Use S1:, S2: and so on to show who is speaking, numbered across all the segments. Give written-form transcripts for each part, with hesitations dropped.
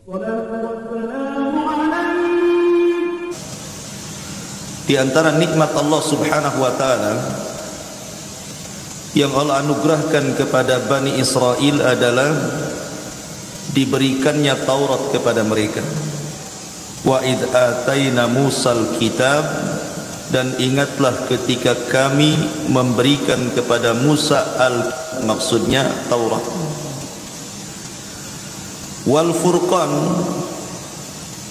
S1: Di antara nikmat Allah Subhanahu wa taala yang Allah anugerahkan kepada Bani Israel adalah diberikannya Taurat kepada mereka. Wa id ataina Musal kitab, dan ingatlah ketika kami memberikan kepada Musa maksudnya Taurat. Wal Furqan,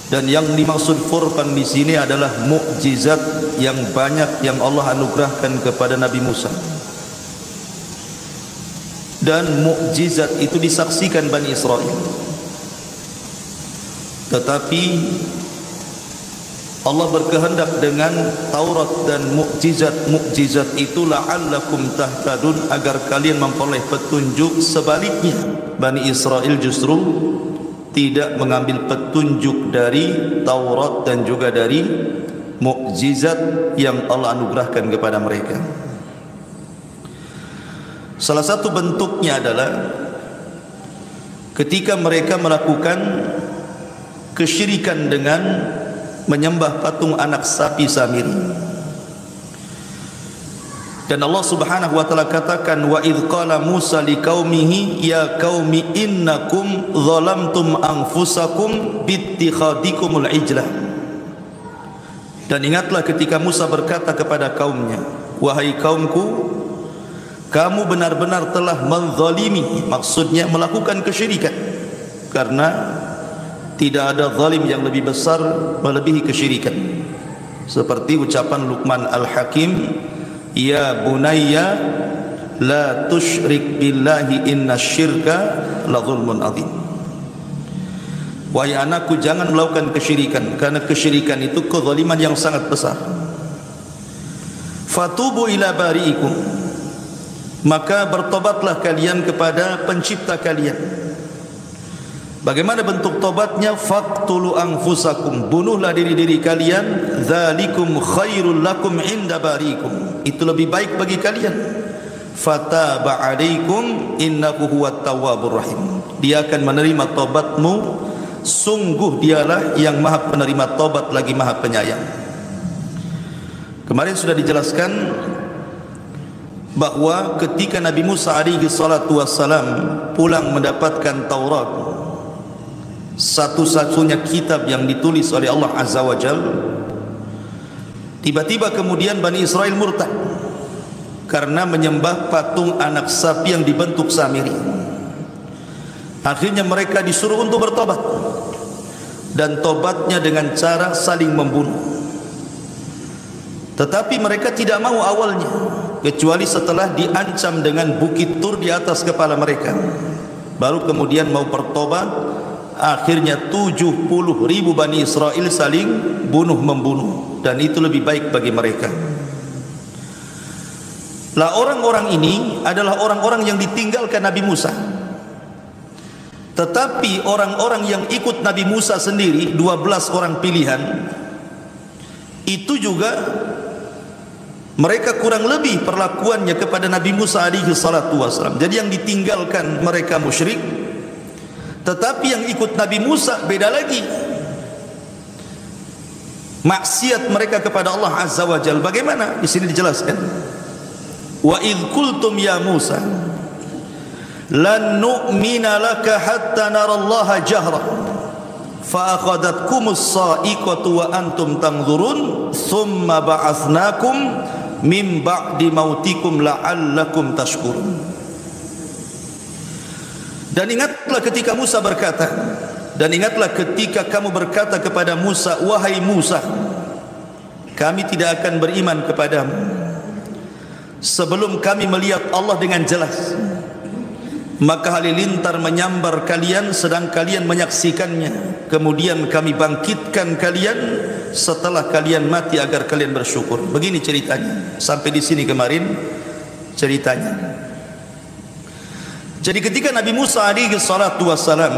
S1: dan yang dimaksud Furqan di sini adalah mukjizat yang banyak yang Allah anugerahkan kepada Nabi Musa. Dan mukjizat itu disaksikan Bani Israel. Tetapi Allah berkehendak dengan Taurat dan mukjizat itu la'allakum tahtadun, agar kalian memperoleh petunjuk. Sebaliknya Bani Israel justru tidak mengambil petunjuk dari Taurat dan juga dari mukjizat yang Allah anugerahkan kepada mereka. Salah satu bentuknya adalah ketika mereka melakukan kesyirikan dengan menyembah patung anak sapi Samiri. Dan Allah Subhanahu wa taala katakan, wa idz qala Musa liqaumihi ya qaumi innakum zalamtum anfusakum bittikhadikumul ijlah. Dan ingatlah ketika Musa berkata kepada kaumnya, wahai kaumku, kamu benar-benar telah menzalimi, maksudnya melakukan kesyirikan, karena tidak ada zalim yang lebih besar melebihi kesyirikan. Seperti ucapan Luqman Al-Hakim, ya bunayya la tusyrik billahi innasyirka la zulmun adzim. Wahai anakku, jangan melakukan kesyirikan, karena kesyirikan itu kezaliman yang sangat besar. Fatubu ila bari'ikum, maka bertobatlah kalian kepada pencipta kalian. Bagaimana bentuk tobatnya? Faqtulu anfusakum, bunuhlah diri-diri kalian. Dzalikum khairul lakum inda barikum, itu lebih baik bagi kalian. Fataba alaikum innahu huwat tawwabur rahim, dia akan menerima tobatmu, sungguh dialah yang maha penerima tobat lagi maha penyayang. Kemarin sudah dijelaskan bahwa ketika Nabi Musa alaihi salatu wassalam pulang mendapatkan Taurat, satu-satunya kitab yang ditulis oleh Allah Azza wa Jal, tiba-tiba kemudian Bani Israel murtad karena menyembah patung anak sapi yang dibentuk Samiri. Akhirnya mereka disuruh untuk bertobat, dan tobatnya dengan cara saling membunuh. Tetapi mereka tidak mau awalnya, kecuali setelah diancam dengan bukit Tur di atas kepala mereka, baru kemudian mau bertobat. Akhirnya 70.000 Bani Israel saling bunuh-membunuh, dan itu lebih baik bagi mereka. Lah, orang-orang ini adalah orang-orang yang ditinggalkan Nabi Musa. Tetapi orang-orang yang ikut Nabi Musa sendiri, 12 orang pilihan, itu juga mereka kurang lebih perlakuannya kepada Nabi Musa alaihi salatu wassalam. Jadi yang ditinggalkan mereka musyrik, tetapi yang ikut Nabi Musa beda lagi. Maksiat mereka kepada Allah Azza wa Jalla. Bagaimana? Di sini dijelaskan. Wa idz qultum ya Musa lan nu'mina laka hatta narallaha jahra fa akhadhatkumus sa'iqatu wa antum tanzurun thumma ba'atsnakum min ba'di mautikum la'allakum tashkurun. Dan ingatlah ketika Musa berkata, dan ingatlah ketika kamu berkata kepada Musa, wahai Musa, kami tidak akan beriman kepadamu sebelum kami melihat Allah dengan jelas. Maka halilintar menyambar kalian sedang kalian menyaksikannya, kemudian kami bangkitkan kalian setelah kalian mati agar kalian bersyukur. Begini ceritanya. Sampai di sini kemarin ceritanya. Jadi ketika Nabi Musa alaihi salatu wassalam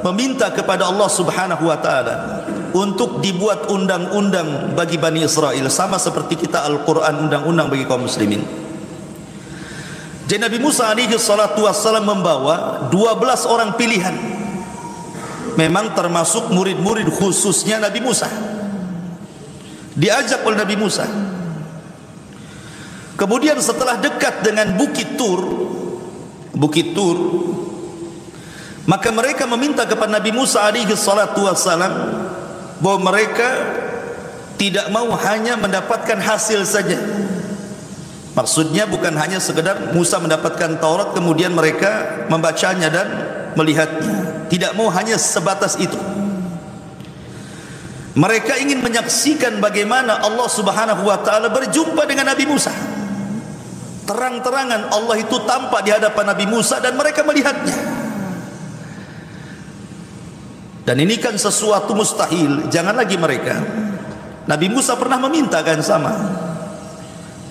S1: meminta kepada Allah Subhanahu wa taala untuk dibuat undang-undang bagi Bani Israel, sama seperti kita Al-Quran undang-undang bagi kaum muslimin. Jadi Nabi Musa alaihi salatu wassalam membawa 12 orang pilihan memang termasuk murid-murid khususnya Nabi Musa. Diajak oleh Nabi Musa. Kemudian setelah dekat dengan Bukit Tur, maka mereka meminta kepada Nabi Musa alaihi salatu wassalam bahwa mereka tidak mau hanya mendapatkan hasil saja. Maksudnya bukan hanya sekedar Musa mendapatkan Taurat kemudian mereka membacanya dan melihatnya. Tidak mau hanya sebatas itu. Mereka ingin menyaksikan bagaimana Allah Subhanahu wa taala berjumpa dengan Nabi Musa. Terang-terangan Allah itu tampak di hadapan Nabi Musa dan mereka melihatnya. Dan ini kan sesuatu mustahil. Jangan lagi mereka. Nabi Musa pernah meminta kan sama.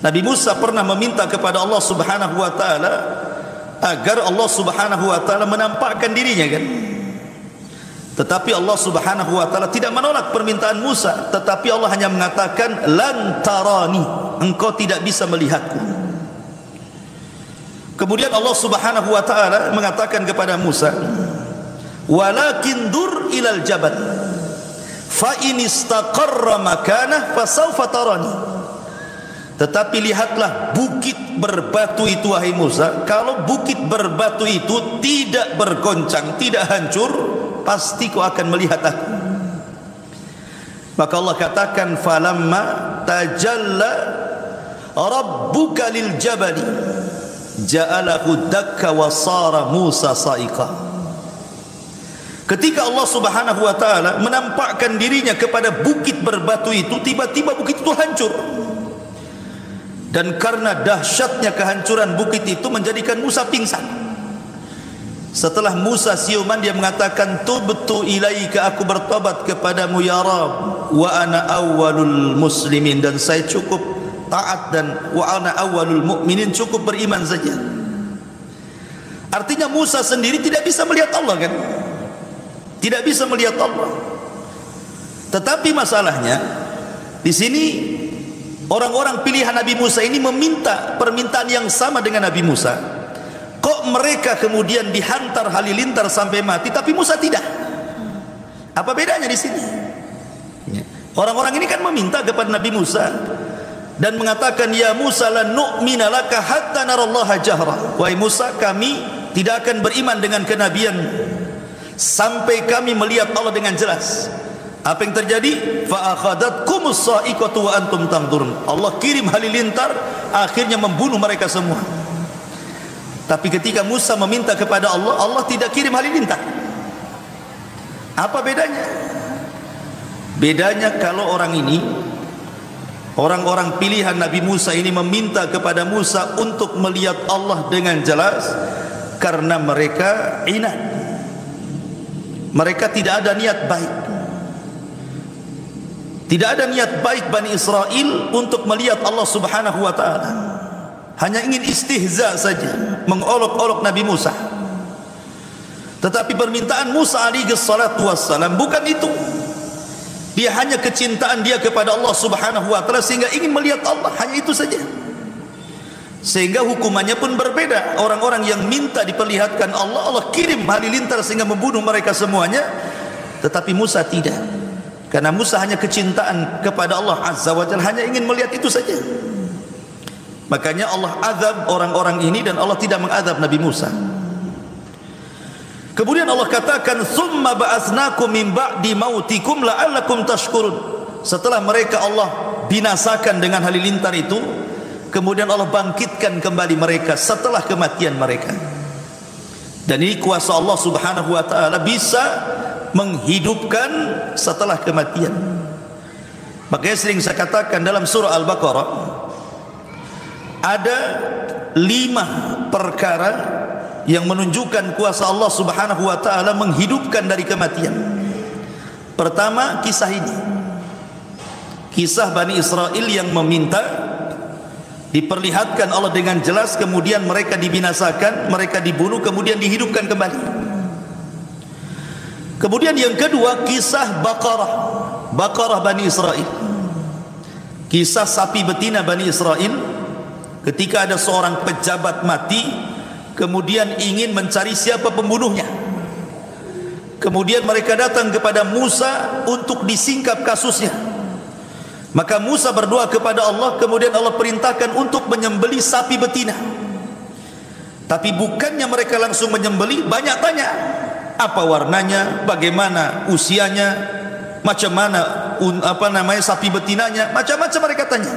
S1: Nabi Musa pernah meminta kepada Allah Subhanahu wa taala agar Allah Subhanahu wa taala menampakkan dirinya kan. Tetapi Allah Subhanahu wa taala tidak menolak permintaan Musa, tetapi Allah hanya mengatakan lan tarani, engkau tidak bisa melihatku. Kemudian Allah Subhanahu wa taala mengatakan kepada Musa, walakin dur ilal jabal fa in istaqarra makanah fasawfa tarani. Tetapi lihatlah bukit berbatu itu wahai Musa. Kalau bukit berbatu itu tidak bergoncang, tidak hancur, pasti kau akan melihat aku. Maka Allah katakan falamma tajalla rabbuka lil jabali ja'alahu dakka wa sara Musa sa'iqa. Ketika Allah Subhanahu wa taala menampakkan dirinya kepada bukit berbatu itu, tiba-tiba bukit itu hancur. Dan karena dahsyatnya kehancuran bukit itu menjadikan Musa pingsan. Setelah Musa siuman, dia mengatakan tubtu ilaika, aku bertobat kepadamu ya Rabb, wa ana awwalul muslimin, dan saya cukup taat, dan wa ana awwalul mu'minin, cukup beriman saja. Artinya Musa sendiri tidak bisa melihat Allah kan? Tidak bisa melihat Allah. Tetapi masalahnya di sini orang-orang pilihan Nabi Musa ini meminta permintaan yang sama dengan Nabi Musa. Kok mereka kemudian dihantar halilintar sampai mati, tapi Musa tidak? Apa bedanya di sini? Orang-orang ini kan meminta kepada Nabi Musa dan mengatakan, ya Musa lan nu'mina laka hatta narallaha jahra. Wahai Musa, kami tidak akan beriman dengan kenabian sampai kami melihat Allah dengan jelas. Apa yang terjadi? Fa akhadhatkumus sa'iqatu wa antum tanzurun. Allah kirim halilintar, akhirnya membunuh mereka semua. Tapi ketika Musa meminta kepada Allah, Allah tidak kirim halilintar. Apa bedanya? Bedanya kalau orang ini, orang-orang pilihan Nabi Musa ini meminta kepada Musa untuk melihat Allah dengan jelas karena mereka inat. Mereka tidak ada niat baik. Tidak ada niat baik Bani Israel untuk melihat Allah Subhanahu wa taala. Hanya ingin istihza saja, mengolok-olok Nabi Musa. Tetapi permintaan Musa alaihi salatu wassalam bukan itu. Dia hanya kecintaan dia kepada Allah Subhanahu wa taala sehingga ingin melihat Allah, hanya itu saja. Sehingga hukumannya pun berbeda. Orang-orang yang minta diperlihatkan Allah, Allah kirim halilintar sehingga membunuh mereka semuanya. Tetapi Musa tidak. Karena Musa hanya kecintaan kepada Allah Azza wa Jalla, hanya ingin melihat itu saja. Makanya Allah azab orang-orang ini dan Allah tidak mengazab Nabi Musa. Kemudian Allah katakan, "Tsumma ba'atsnakum min ba'di mautikum la'allakum tashkurun." Setelah mereka Allah binasakan dengan halilintar itu, kemudian Allah bangkitkan kembali mereka setelah kematian mereka. Dan ini kuasa Allah Subhanahu wa taala bisa menghidupkan setelah kematian. Makanya sering saya katakan dalam surah Al-Baqarah ada 5 perkara yang menunjukkan kuasa Allah Subhanahu wa taala menghidupkan dari kematian. Pertama, kisah ini. Kisah Bani Israel yang meminta diperlihatkan Allah dengan jelas, kemudian mereka dibinasakan, mereka dibunuh, kemudian dihidupkan kembali. Kemudian yang kedua, kisah Baqarah Bani Israel. Kisah sapi betina Bani Israel ketika ada seorang pejabat mati, kemudian ingin mencari siapa pembunuhnya. Kemudian mereka datang kepada Musa untuk disingkap kasusnya. Maka Musa berdoa kepada Allah, kemudian Allah perintahkan untuk menyembelih sapi betina. Tapi bukannya mereka langsung menyembelih, banyak tanya. Apa warnanya, bagaimana usianya, macam mana sapi betinanya, macam-macam mereka tanya.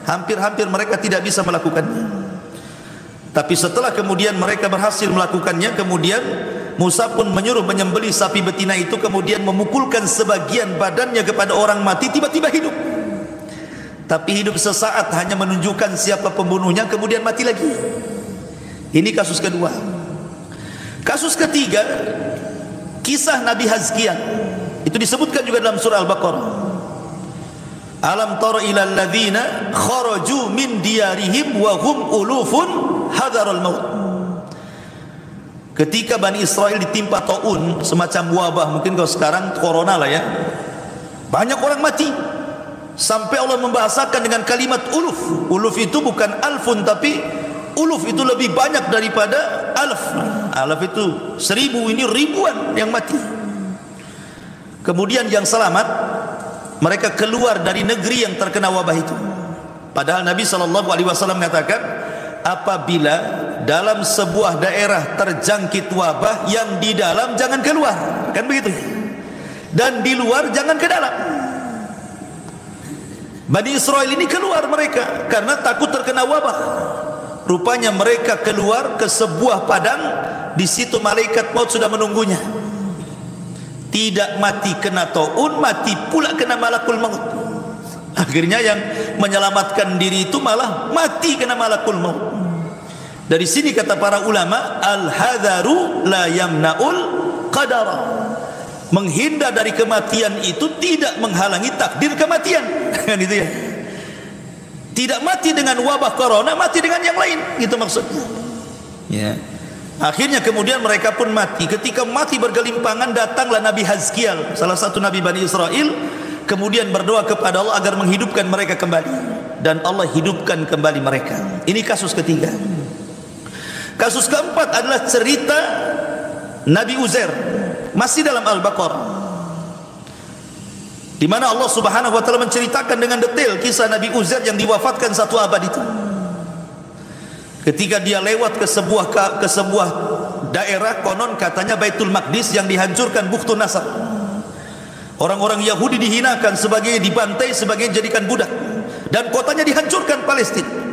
S1: Hampir-hampir mereka tidak bisa melakukannya. Tapi setelah kemudian mereka berhasil melakukannya, kemudian Musa pun menyuruh menyembelih sapi betina itu, kemudian memukulkan sebagian badannya kepada orang mati, tiba-tiba hidup. Tapi hidup sesaat, hanya menunjukkan siapa pembunuhnya, kemudian mati lagi. Ini kasus kedua. Kasus ketiga, kisah Nabi Hazkiah. Itu disebutkan juga dalam surah Al-Baqarah. Alam tara ilal ladzina kharaju min diyarihim wa hum ulufun hadzarul maut. Ketika Bani Israel ditimpa taun, semacam wabah, mungkin kalau sekarang corona lah ya, banyak orang mati, sampai Allah membahasakan dengan kalimat uluf. Uluf itu bukan alfun, tapi uluf itu lebih banyak daripada alf. Alf itu 1000, ini ribuan yang mati. Kemudian yang selamat, mereka keluar dari negeri yang terkena wabah itu. Padahal Nabi SAW mengatakan, apabila dalam sebuah daerah terjangkit wabah, yang di dalam jangan keluar, kan begitu, dan di luar jangan ke dalam. Bani Israel ini keluar mereka karena takut terkena wabah. Rupanya mereka keluar ke sebuah padang, di situ malaikat maut sudah menunggunya. Tidak mati kena taun, mati pula kena malakul maut. Akhirnya yang menyelamatkan diri itu malah mati kena malakul maut. Dari sini kata para ulama, al-hadharu la yamna'ul qadara. Menghindar dari kematian itu tidak menghalangi takdir kematian. Kan itu ya. Tidak mati dengan wabah corona, mati dengan yang lain, gitu maksudnya. Ya. Akhirnya kemudian mereka pun mati. Ketika mati bergelimpangan, datanglah Nabi Hazkiah, salah satu Nabi Bani Israel, kemudian berdoa kepada Allah agar menghidupkan mereka kembali. Dan Allah hidupkan kembali mereka. Ini kasus ketiga. Kasus keempat adalah cerita Nabi Uzair, masih dalam Al-Baqarah, di mana Allah Subhanahu wa taala menceritakan dengan detail kisah Nabi Uzair yang diwafatkan 1 abad itu. Ketika dia lewat ke sebuah daerah, konon katanya Baitul Maqdis yang dihancurkan, Bukhtun Nasr. Orang-orang Yahudi dihinakan, sebagai dibantai, sebagai jadikan budak, dan kotanya dihancurkan, Palestina.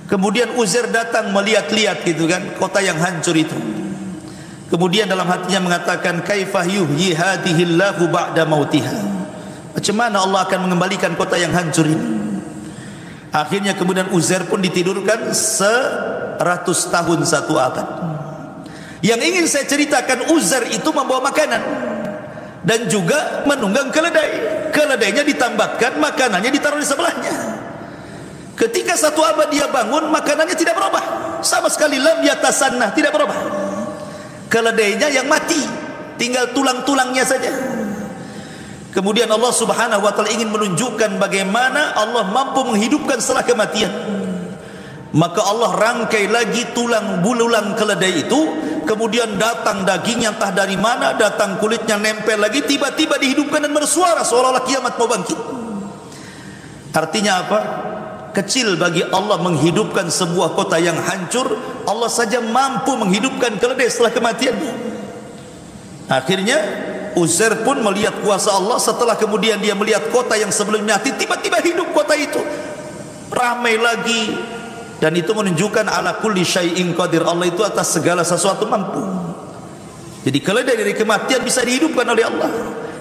S1: Kemudian Uzair datang melihat-lihat gitu kan, kota yang hancur itu. Kemudian dalam hatinya mengatakan, kaifah yuhyi hadhillahu ba'da mautiha. Macam mana Allah akan mengembalikan kota yang hancur ini? Akhirnya kemudian Uzair pun ditidurkan 100 tahun 1 abad. Yang ingin saya ceritakan, Uzair itu membawa makanan dan juga menunggang keledai. Keledainya ditambatkan, makanannya ditaruh di sebelahnya. Ketika 1 abad dia bangun, makanannya tidak berubah sama sekali, lam yatasanna, tidak berubah. Keledainya yang mati, tinggal tulang-tulangnya saja. Kemudian Allah Subhanahu wa taala ingin menunjukkan bagaimana Allah mampu menghidupkan setelah kematian. Maka Allah rangkai lagi tulang bululang keledai itu, kemudian datang dagingnya entah dari mana, datang kulitnya nempel lagi, tiba-tiba dihidupkan dan bersuara seolah-olah kiamat mau bangkit. Artinya apa? Kecil bagi Allah menghidupkan sebuah kota yang hancur. Allah saja mampu menghidupkan keledai setelah kematiannya. Akhirnya Uzair pun melihat kuasa Allah. Setelah kemudian dia melihat kota yang sebelumnya mati, tiba-tiba hidup kota itu, ramai lagi. Dan itu menunjukkan ala kulli syai'in qadir, Allah itu atas segala sesuatu mampu. Jadi keledai dari kematian bisa dihidupkan oleh Allah.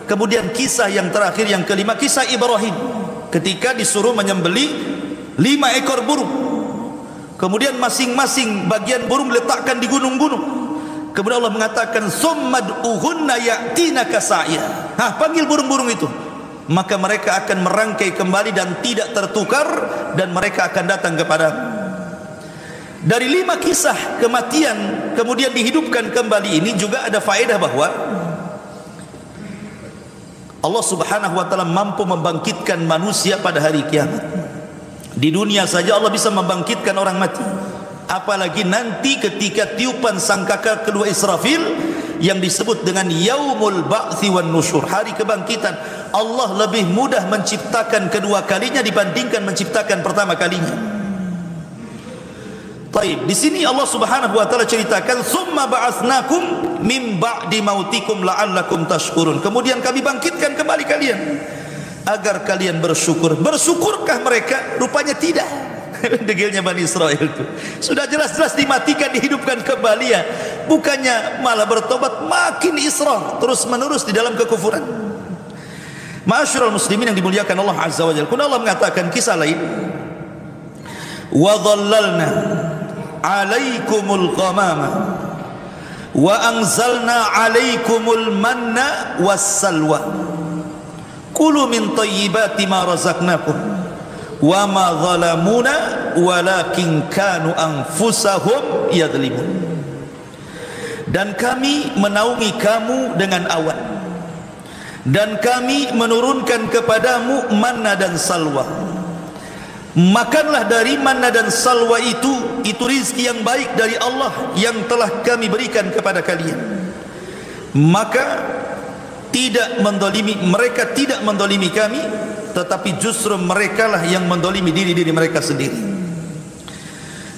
S1: Kemudian kisah yang terakhir, yang kelima, kisah Ibrahim ketika disuruh menyembelih 5 ekor burung. Kemudian masing-masing bagian burung diletakkan di gunung-gunung. Kemudian Allah mengatakan, summad'uhunna ya'tinaka sa'ya. Panggil burung-burung itu, maka mereka akan merangkai kembali dan tidak tertukar, dan mereka akan datang kepada. Dari 5 kisah kematian kemudian dihidupkan kembali ini juga ada faedah bahwa Allah Subhanahu wa taala mampu membangkitkan manusia pada hari kiamat. Di dunia saja Allah bisa membangkitkan orang mati, apalagi nanti ketika tiupan sangkakala kedua Israfil, yang disebut dengan yaumul ba'thi wan nusyur, hari kebangkitan. Allah lebih mudah menciptakan kedua kalinya dibandingkan menciptakan pertama kalinya. Baik, di sini Allah Subhanahu wa taala ceritakan summa ba'atsnakum min ba'di mautikum la'allakum tashkurun. Kemudian kami bangkitkan kembali kalian agar kalian bersyukur. Bersyukurkah mereka? Rupanya tidak. Degilnya Bani Israel itu sudah jelas-jelas dimatikan, dihidupkan kembali ya. Bukannya malah bertobat, makin israr, terus menerus di dalam kekufuran. Ma'asyiral muslimin yang dimuliakan Allah Azza wa Jalla. Allah mengatakan kisah lain, wa dhallalna 'alaikumul ghamama wa anzalna 'alaikumul manna wassalwa kulu min thayyibati ma razaqnakum wa ma zalamuna walakin kanu anfusahum yadhlimun. Dan kami menaungi kamu dengan awan, dan kami menurunkan kepadamu manna dan salwa. Makanlah dari manna dan salwa itu rizki yang baik dari Allah yang telah kami berikan kepada kalian. Maka tidak mendolimi, mereka tidak mendolimi kami, tetapi justru merekalah yang mendolimi diri mereka sendiri.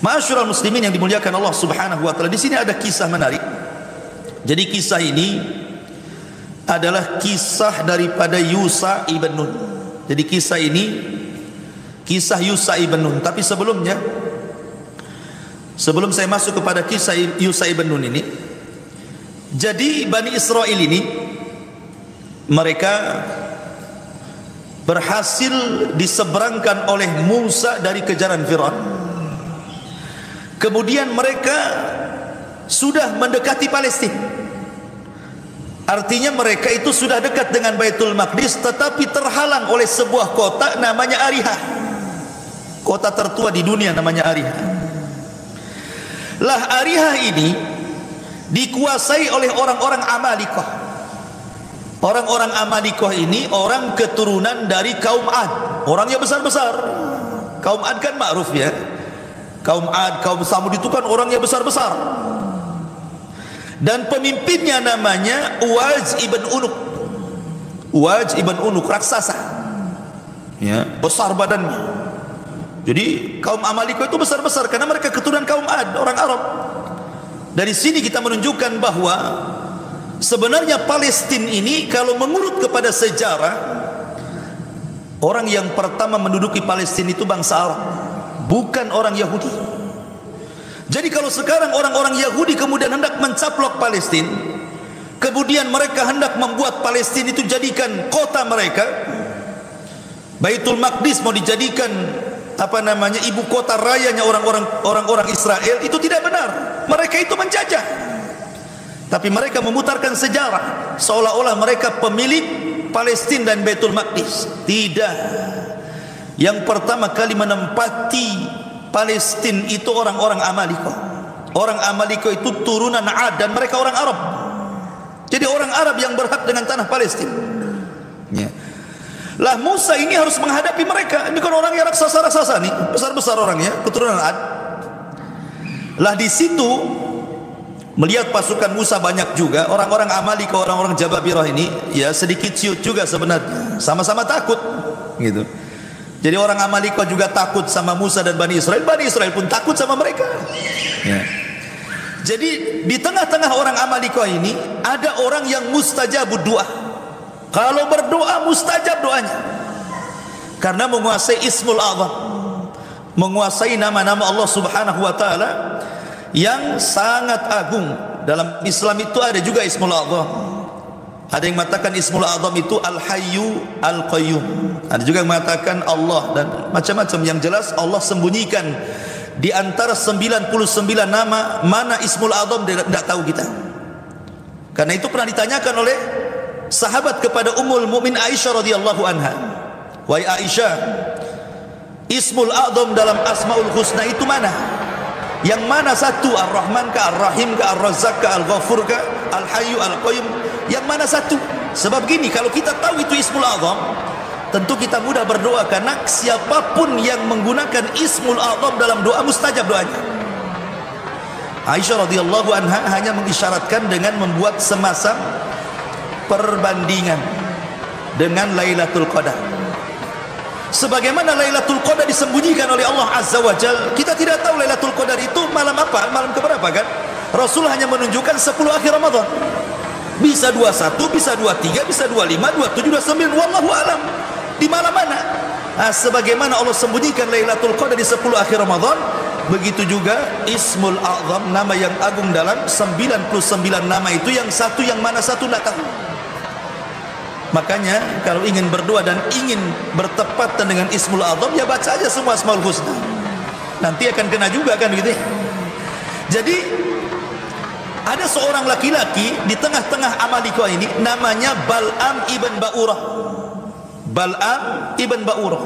S1: Ma'asyiral muslimin yang dimuliakan Allah Subhanahu wa taala, di sini ada kisah menarik. Jadi kisah ini adalah kisah daripada Yusha ibn Nun. Jadi kisah ini kisah Yusha ibn Nun. Tapi sebelumnya, sebelum saya masuk kepada kisah Yusha ibn Nun ini, jadi Bani Israel ini mereka berhasil diseberangkan oleh Musa dari kejaran Firaun. Kemudian mereka sudah mendekati Palestina. Artinya mereka itu sudah dekat dengan Baitul Maqdis, tetapi terhalang oleh sebuah kota namanya Ariha. Kota tertua di dunia namanya Ariha. Lah Ariha ini dikuasai oleh orang-orang Amalikoh. Orang-orang Amalikoh ini orang keturunan dari kaum Ad. Orangnya besar-besar. Kaum Ad kan ma'ruf ya. Kaum Ad, kaum Samud itu kan orangnya besar-besar. Dan pemimpinnya namanya Uwaj ibn Unuk. Uwaj ibn Unuk, raksasa ya, besar badannya. Jadi kaum Amalikoh itu besar-besar karena mereka keturunan kaum Ad, orang Arab. Dari sini kita menunjukkan bahwa sebenarnya Palestina ini kalau mengurut kepada sejarah, orang yang pertama menduduki Palestina itu bangsa Arab, bukan orang Yahudi. Jadi kalau sekarang orang-orang Yahudi kemudian hendak mencaplok Palestina, kemudian mereka hendak membuat Palestina itu jadikan kota mereka, Baitul Maqdis mau dijadikan ibu kota rayanya orang-orang Israel, itu tidak benar. Mereka itu menjajah. Tapi mereka memutarkan sejarah seolah-olah mereka pemilik Palestina dan Baitul Maqdis. Tidak. Yang pertama kali menempati Palestina itu orang-orang Amalikoh. Orang Amalikoh itu turunan Ad dan mereka orang Arab. Jadi orang Arab yang berhak dengan tanah Palestina ya. Lah Musa ini harus menghadapi mereka. Ini kan orang yang raksasa-raksasa nih, besar-besar orangnya, keturunan Ad. Lah di situ melihat pasukan Musa banyak juga, orang-orang Amalikoh, orang-orang Jababirah ini ya sedikit ciut juga sebenarnya, sama-sama takut gitu. Jadi orang Amalikoh juga takut sama Musa dan Bani Israel pun takut sama mereka ya. Jadi di tengah-tengah orang Amalikoh ini ada orang yang mustajabud doa. Kalau berdoa mustajab doanya, karena menguasai Ismul A'zam, menguasai nama-nama Allah Subhanahu wa taala yang sangat agung. Dalam Islam itu ada juga Ismul A'zam. Ada yang mengatakan Ismul A'zam itu Al-Hayyu Al-Qayyum. Ada juga yang mengatakan Allah dan macam-macam. Yang jelas Allah sembunyikan di antara 99 nama, mana Ismul A'zam tidak tahu kita. Karena itu pernah ditanyakan oleh sahabat kepada Ummul Mukmin Aisyah radhiyallahu anha, wahai Aisyah, Ismul A'zam dalam Asmaul Husna itu mana? Yang mana satu? Ar-Rahman ka, Ar-Rahim ka, Ar-Razzaq ka, Al-Ghafur ka, Al-Hayyu Al-Qayyum? Yang mana satu? Sebab gini, kalau kita tahu itu Ismul A'zam, tentu kita mudah berdoa, karena siapapun yang menggunakan Ismul A'zam dalam doa mustajab doanya. Aisyah radhiyallahu anha hanya mengisyaratkan dengan membuat semasang perbandingan dengan Lailatul Qadar. Sebagaimana Lailatul Qadar disembunyikan oleh Allah Azza wa Jalla, kita tidak tahu Lailatul Qadar itu malam apa, malam keberapa kan? Rasul hanya menunjukkan 10 akhir Ramadan. Bisa 21, bisa 23, bisa 25, 27, 29, wallahu alam. Di malam mana? Nah, sebagaimana Allah sembunyikan Lailatul Qadar di 10 akhir Ramadan, begitu juga Ismul A'zam, nama yang agung dalam 99 nama itu, yang satu yang mana satu tidak tahu. Makanya kalau ingin berdoa dan ingin bertepatan dengan Ismul A'zam, ya baca aja semua Asmaul Husna. Nanti akan kena juga kan gitu ya. Jadi ada seorang laki-laki di tengah-tengah Amalikah ini, namanya Bal'am ibn Ba'urah. Bal'am ibn Ba'urah,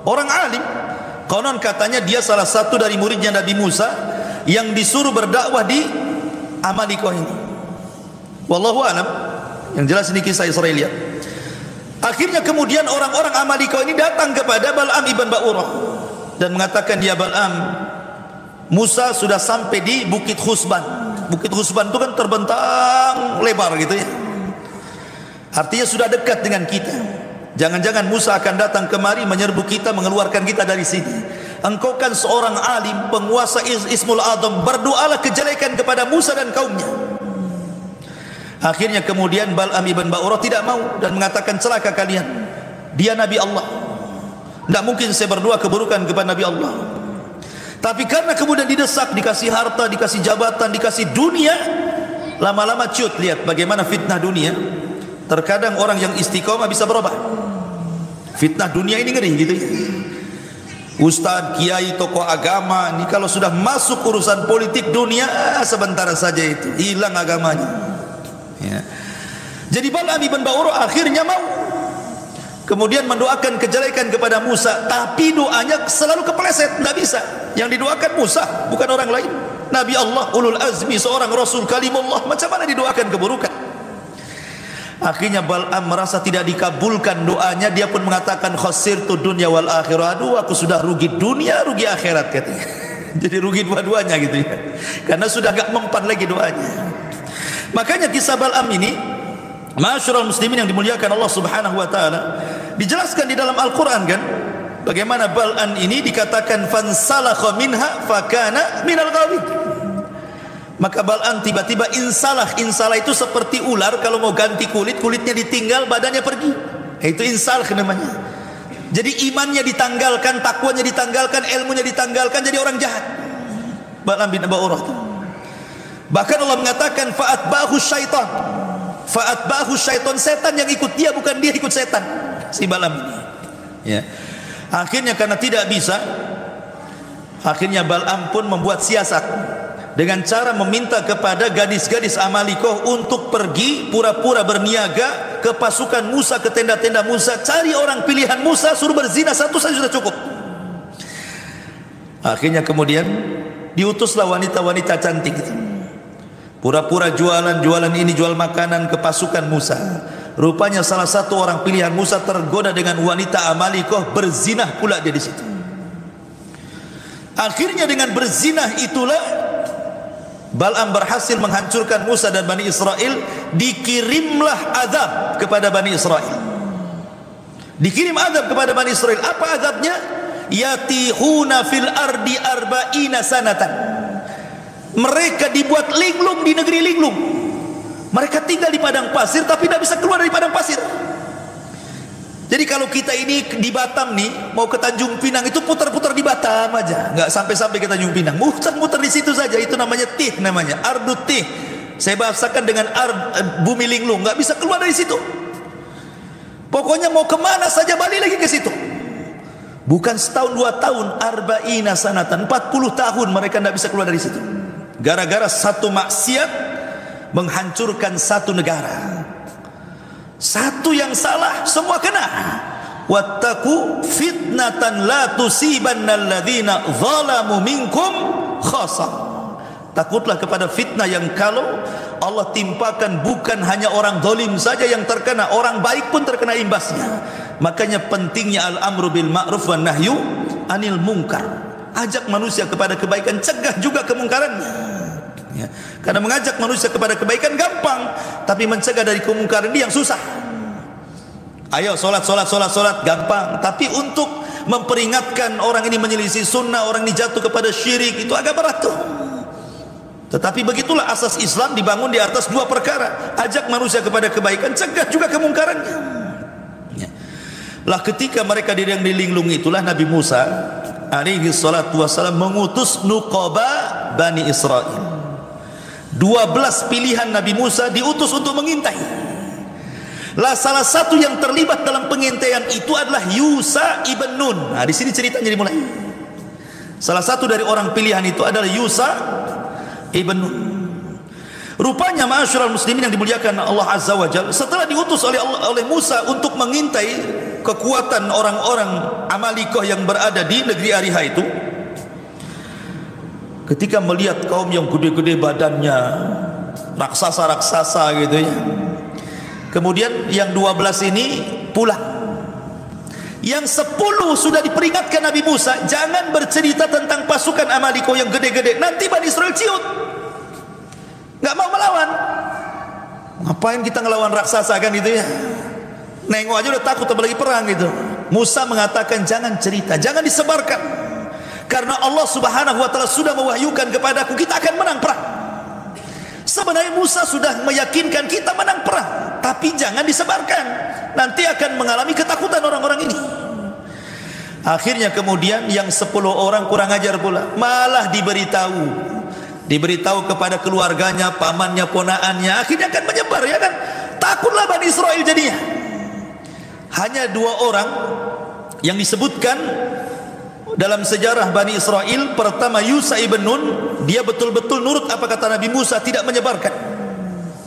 S1: orang alim. Konon katanya dia salah satu dari muridnya Nabi Musa yang disuruh berdakwah di Amalikah ini. Wallahu alam. Yang jelas ini kisah Israiliyat. Akhirnya kemudian orang-orang Amalikah ini datang kepada Bal'am ibn Ba'urah dan mengatakan, ya Bal'am, Musa sudah sampai di Bukit Khusban. Bukit Khusban itu kan terbentang lebar gitu ya, artinya sudah dekat dengan kita. Jangan-jangan Musa akan datang kemari menyerbu kita, mengeluarkan kita dari sini. Engkau kan seorang alim, penguasa Ismul A'zam, berdoalah kejelekan kepada Musa dan kaumnya. Akhirnya kemudian Bal'am ibn Ba'urah tidak mau dan mengatakan, celaka kalian, dia Nabi Allah, tidak mungkin saya berdoa keburukan kepada Nabi Allah. Tapi karena kemudian didesak, dikasih harta, dikasih jabatan, dikasih dunia, lama-lama ciut. Lihat bagaimana fitnah dunia. Terkadang orang yang istiqomah bisa berubah. Fitnah dunia ini ngeri gitu ya. Ustaz, kiai, tokoh agama ini kalau sudah masuk urusan politik dunia, sebentar saja itu hilang agamanya ya. Jadi Bal'am ibn Ba'urah akhirnya mau, kemudian mendoakan kejelekan kepada Musa, tapi doanya selalu kepeleset, tidak bisa. Yang didoakan Musa, bukan orang lain, Nabi Allah, ulul azmi, seorang Rasul kalimullah. Macam mana didoakan keburukan? Akhirnya Bal'am merasa tidak dikabulkan doanya. Dia pun mengatakan, khasirtu dunya wal akhirah. Aduh, aku sudah rugi dunia, rugi akhirat katanya. Jadi rugi dua-duanya gitu ya, karena sudah gak mempan lagi doanya. Makanya kisah Bal'am ini, ma'asyiral muslimin yang dimuliakan Allah Subhanahu wa taala, dijelaskan di dalam Al-Qur'an kan, bagaimana Bal'am ini dikatakan fansalakha minha fakana minal ghawin. Maka Bal'am tiba-tiba insalah. Insalah itu seperti ular kalau mau ganti kulit, kulitnya ditinggal, badannya pergi. Itu insalah namanya. Jadi imannya ditanggalkan, takwanya ditanggalkan, ilmunya ditanggalkan, jadi orang jahat. Bal'am bin Ba'urah. Bahkan Allah mengatakan fa'atba'hu syaitan. Fa'atba'hu syaitan, setan yang ikut dia, bukan dia ikut setan, si Bal'am ini ya. Akhirnya karena tidak bisa, akhirnya Bal'am pun membuat siasat dengan cara meminta kepada gadis-gadis Amalikah untuk pergi pura-pura berniaga ke pasukan Musa, ke tenda-tenda Musa, cari orang pilihan Musa, suruh berzina satu saja sudah cukup. Akhirnya kemudian diutuslah wanita-wanita cantik itu, pura-pura jualan ini, jual makanan ke pasukan Musa. Rupanya salah satu orang pilihan Musa tergoda dengan wanita Amalikah, berzinah pula dia di situ. Akhirnya dengan berzinah itulah Bal'am berhasil menghancurkan Musa dan Bani Israel. Dikirimlah azab kepada Bani Israel. Dikirim azab kepada Bani Israel. Apa azabnya? Yatihuna fil ardi arba'ina sanatan. Mereka dibuat linglung di negeri linglung. Mereka tinggal di padang pasir tapi tidak bisa keluar dari padang pasir. Jadi kalau kita ini di Batam nih, mau ke Tanjung Pinang itu putar-putar di Batam aja, nggak sampai-sampai ke Tanjung Pinang, muter-muter di situ saja. Itu namanya tih, namanya ardut tih. Saya bahasakan dengan bumi linglung, nggak bisa keluar dari situ. Pokoknya mau kemana saja balik lagi ke situ. Bukan setahun 2 tahun, arba'ina sanatan, 40 tahun mereka tidak bisa keluar dari situ. Gara-gara satu maksiat menghancurkan satu negara. Satu yang salah semua kena. Wattaqu fitnatan la tusibanna alladhina zalamu minkum khassa. Takutlah kepada fitnah yang kalau Allah timpakan bukan hanya orang zalim saja yang terkena, orang baik pun terkena imbasnya. Makanya pentingnya al-amru bil ma'ruf wan nahyu anil munkar. Ajak manusia kepada kebaikan, cegah juga kemungkarannya. Ya. Karena mengajak manusia kepada kebaikan gampang, tapi mencegah dari kemungkaran ini yang susah. Ayo solat gampang, tapi untuk memperingatkan orang ini menyelisih sunnah, orang ini jatuh kepada syirik, itu agak berat tuh. Tetapi begitulah asas Islam dibangun di atas dua perkara: ajak manusia kepada kebaikan, cegah juga kemungkarannya. Ya. Lah ketika mereka yang dilinglung itulah Nabi Musa alaihi salatu wassalam mengutus nuqaba Bani Israel. 12 pilihan Nabi Musa diutus untuk mengintai. Lah salah satu yang terlibat dalam pengintaian itu adalah Yusa ibn Nun. Nah, di sini ceritanya dimulai. Salah satu dari orang pilihan itu adalah Yusa ibn Nun. Rupanya ma'asyiral muslimin yang dimuliakan Allah Azza wa Jalla, setelah diutus oleh Musa untuk mengintai kekuatan orang-orang Amalikoh yang berada di negeri Ariha itu, ketika melihat kaum yang gede-gede badannya, raksasa-raksasa gitu ya, kemudian yang 12 ini pulang. Yang 10 sudah diperingatkan Nabi Musa, jangan bercerita tentang pasukan Amalikoh yang gede-gede, nanti Bani Israel ciut, nggak mau melawan. Ngapain kita ngelawan raksasa kan gitu ya, nengok aja udah takut apalagi perang gitu. Musa mengatakan jangan cerita, jangan disebarkan, karena Allah Subhanahu wa taala sudah mewahyukan kepadaku kita akan menang perang. Sebenarnya Musa sudah meyakinkan kita menang perang, tapi jangan disebarkan, nanti akan mengalami ketakutan orang-orang ini. Akhirnya kemudian yang 10 orang kurang ajar pula, malah diberitahu kepada keluarganya, pamannya, ponaannya, akhirnya akan menyebar, ya kan? Takutlah Bani Israel jadinya. Hanya 2 orang yang disebutkan dalam sejarah Bani Israel. Pertama Yusa ibn Nun, dia betul-betul nurut apa kata Nabi Musa, tidak menyebarkan.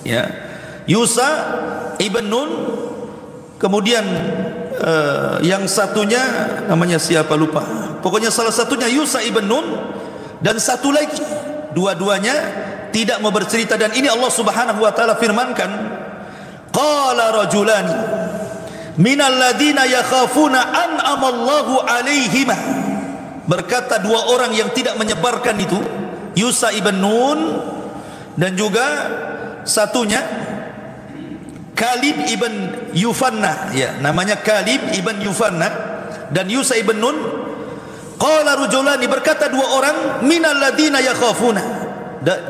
S1: Ya, Yusa ibn Nun. Kemudian yang satunya namanya siapa lupa. Pokoknya salah satunya Yusa ibn Nun, dan satu lagi, dua-duanya tidak mau bercerita. Dan ini Allah Subhanahu wa taala firmankan, qala rajulani minal ladina yakhafuna an'amallahu alaihima. Berkata 2 orang yang tidak menyebarkan itu, Yusa ibn Nun dan juga satunya Kalib ibn Yufanna, ya, namanya Kalib ibn Yufanna dan Yusa ibn Nun. Qala rajulani, berkata 2 orang, minal ladina yakhafuna,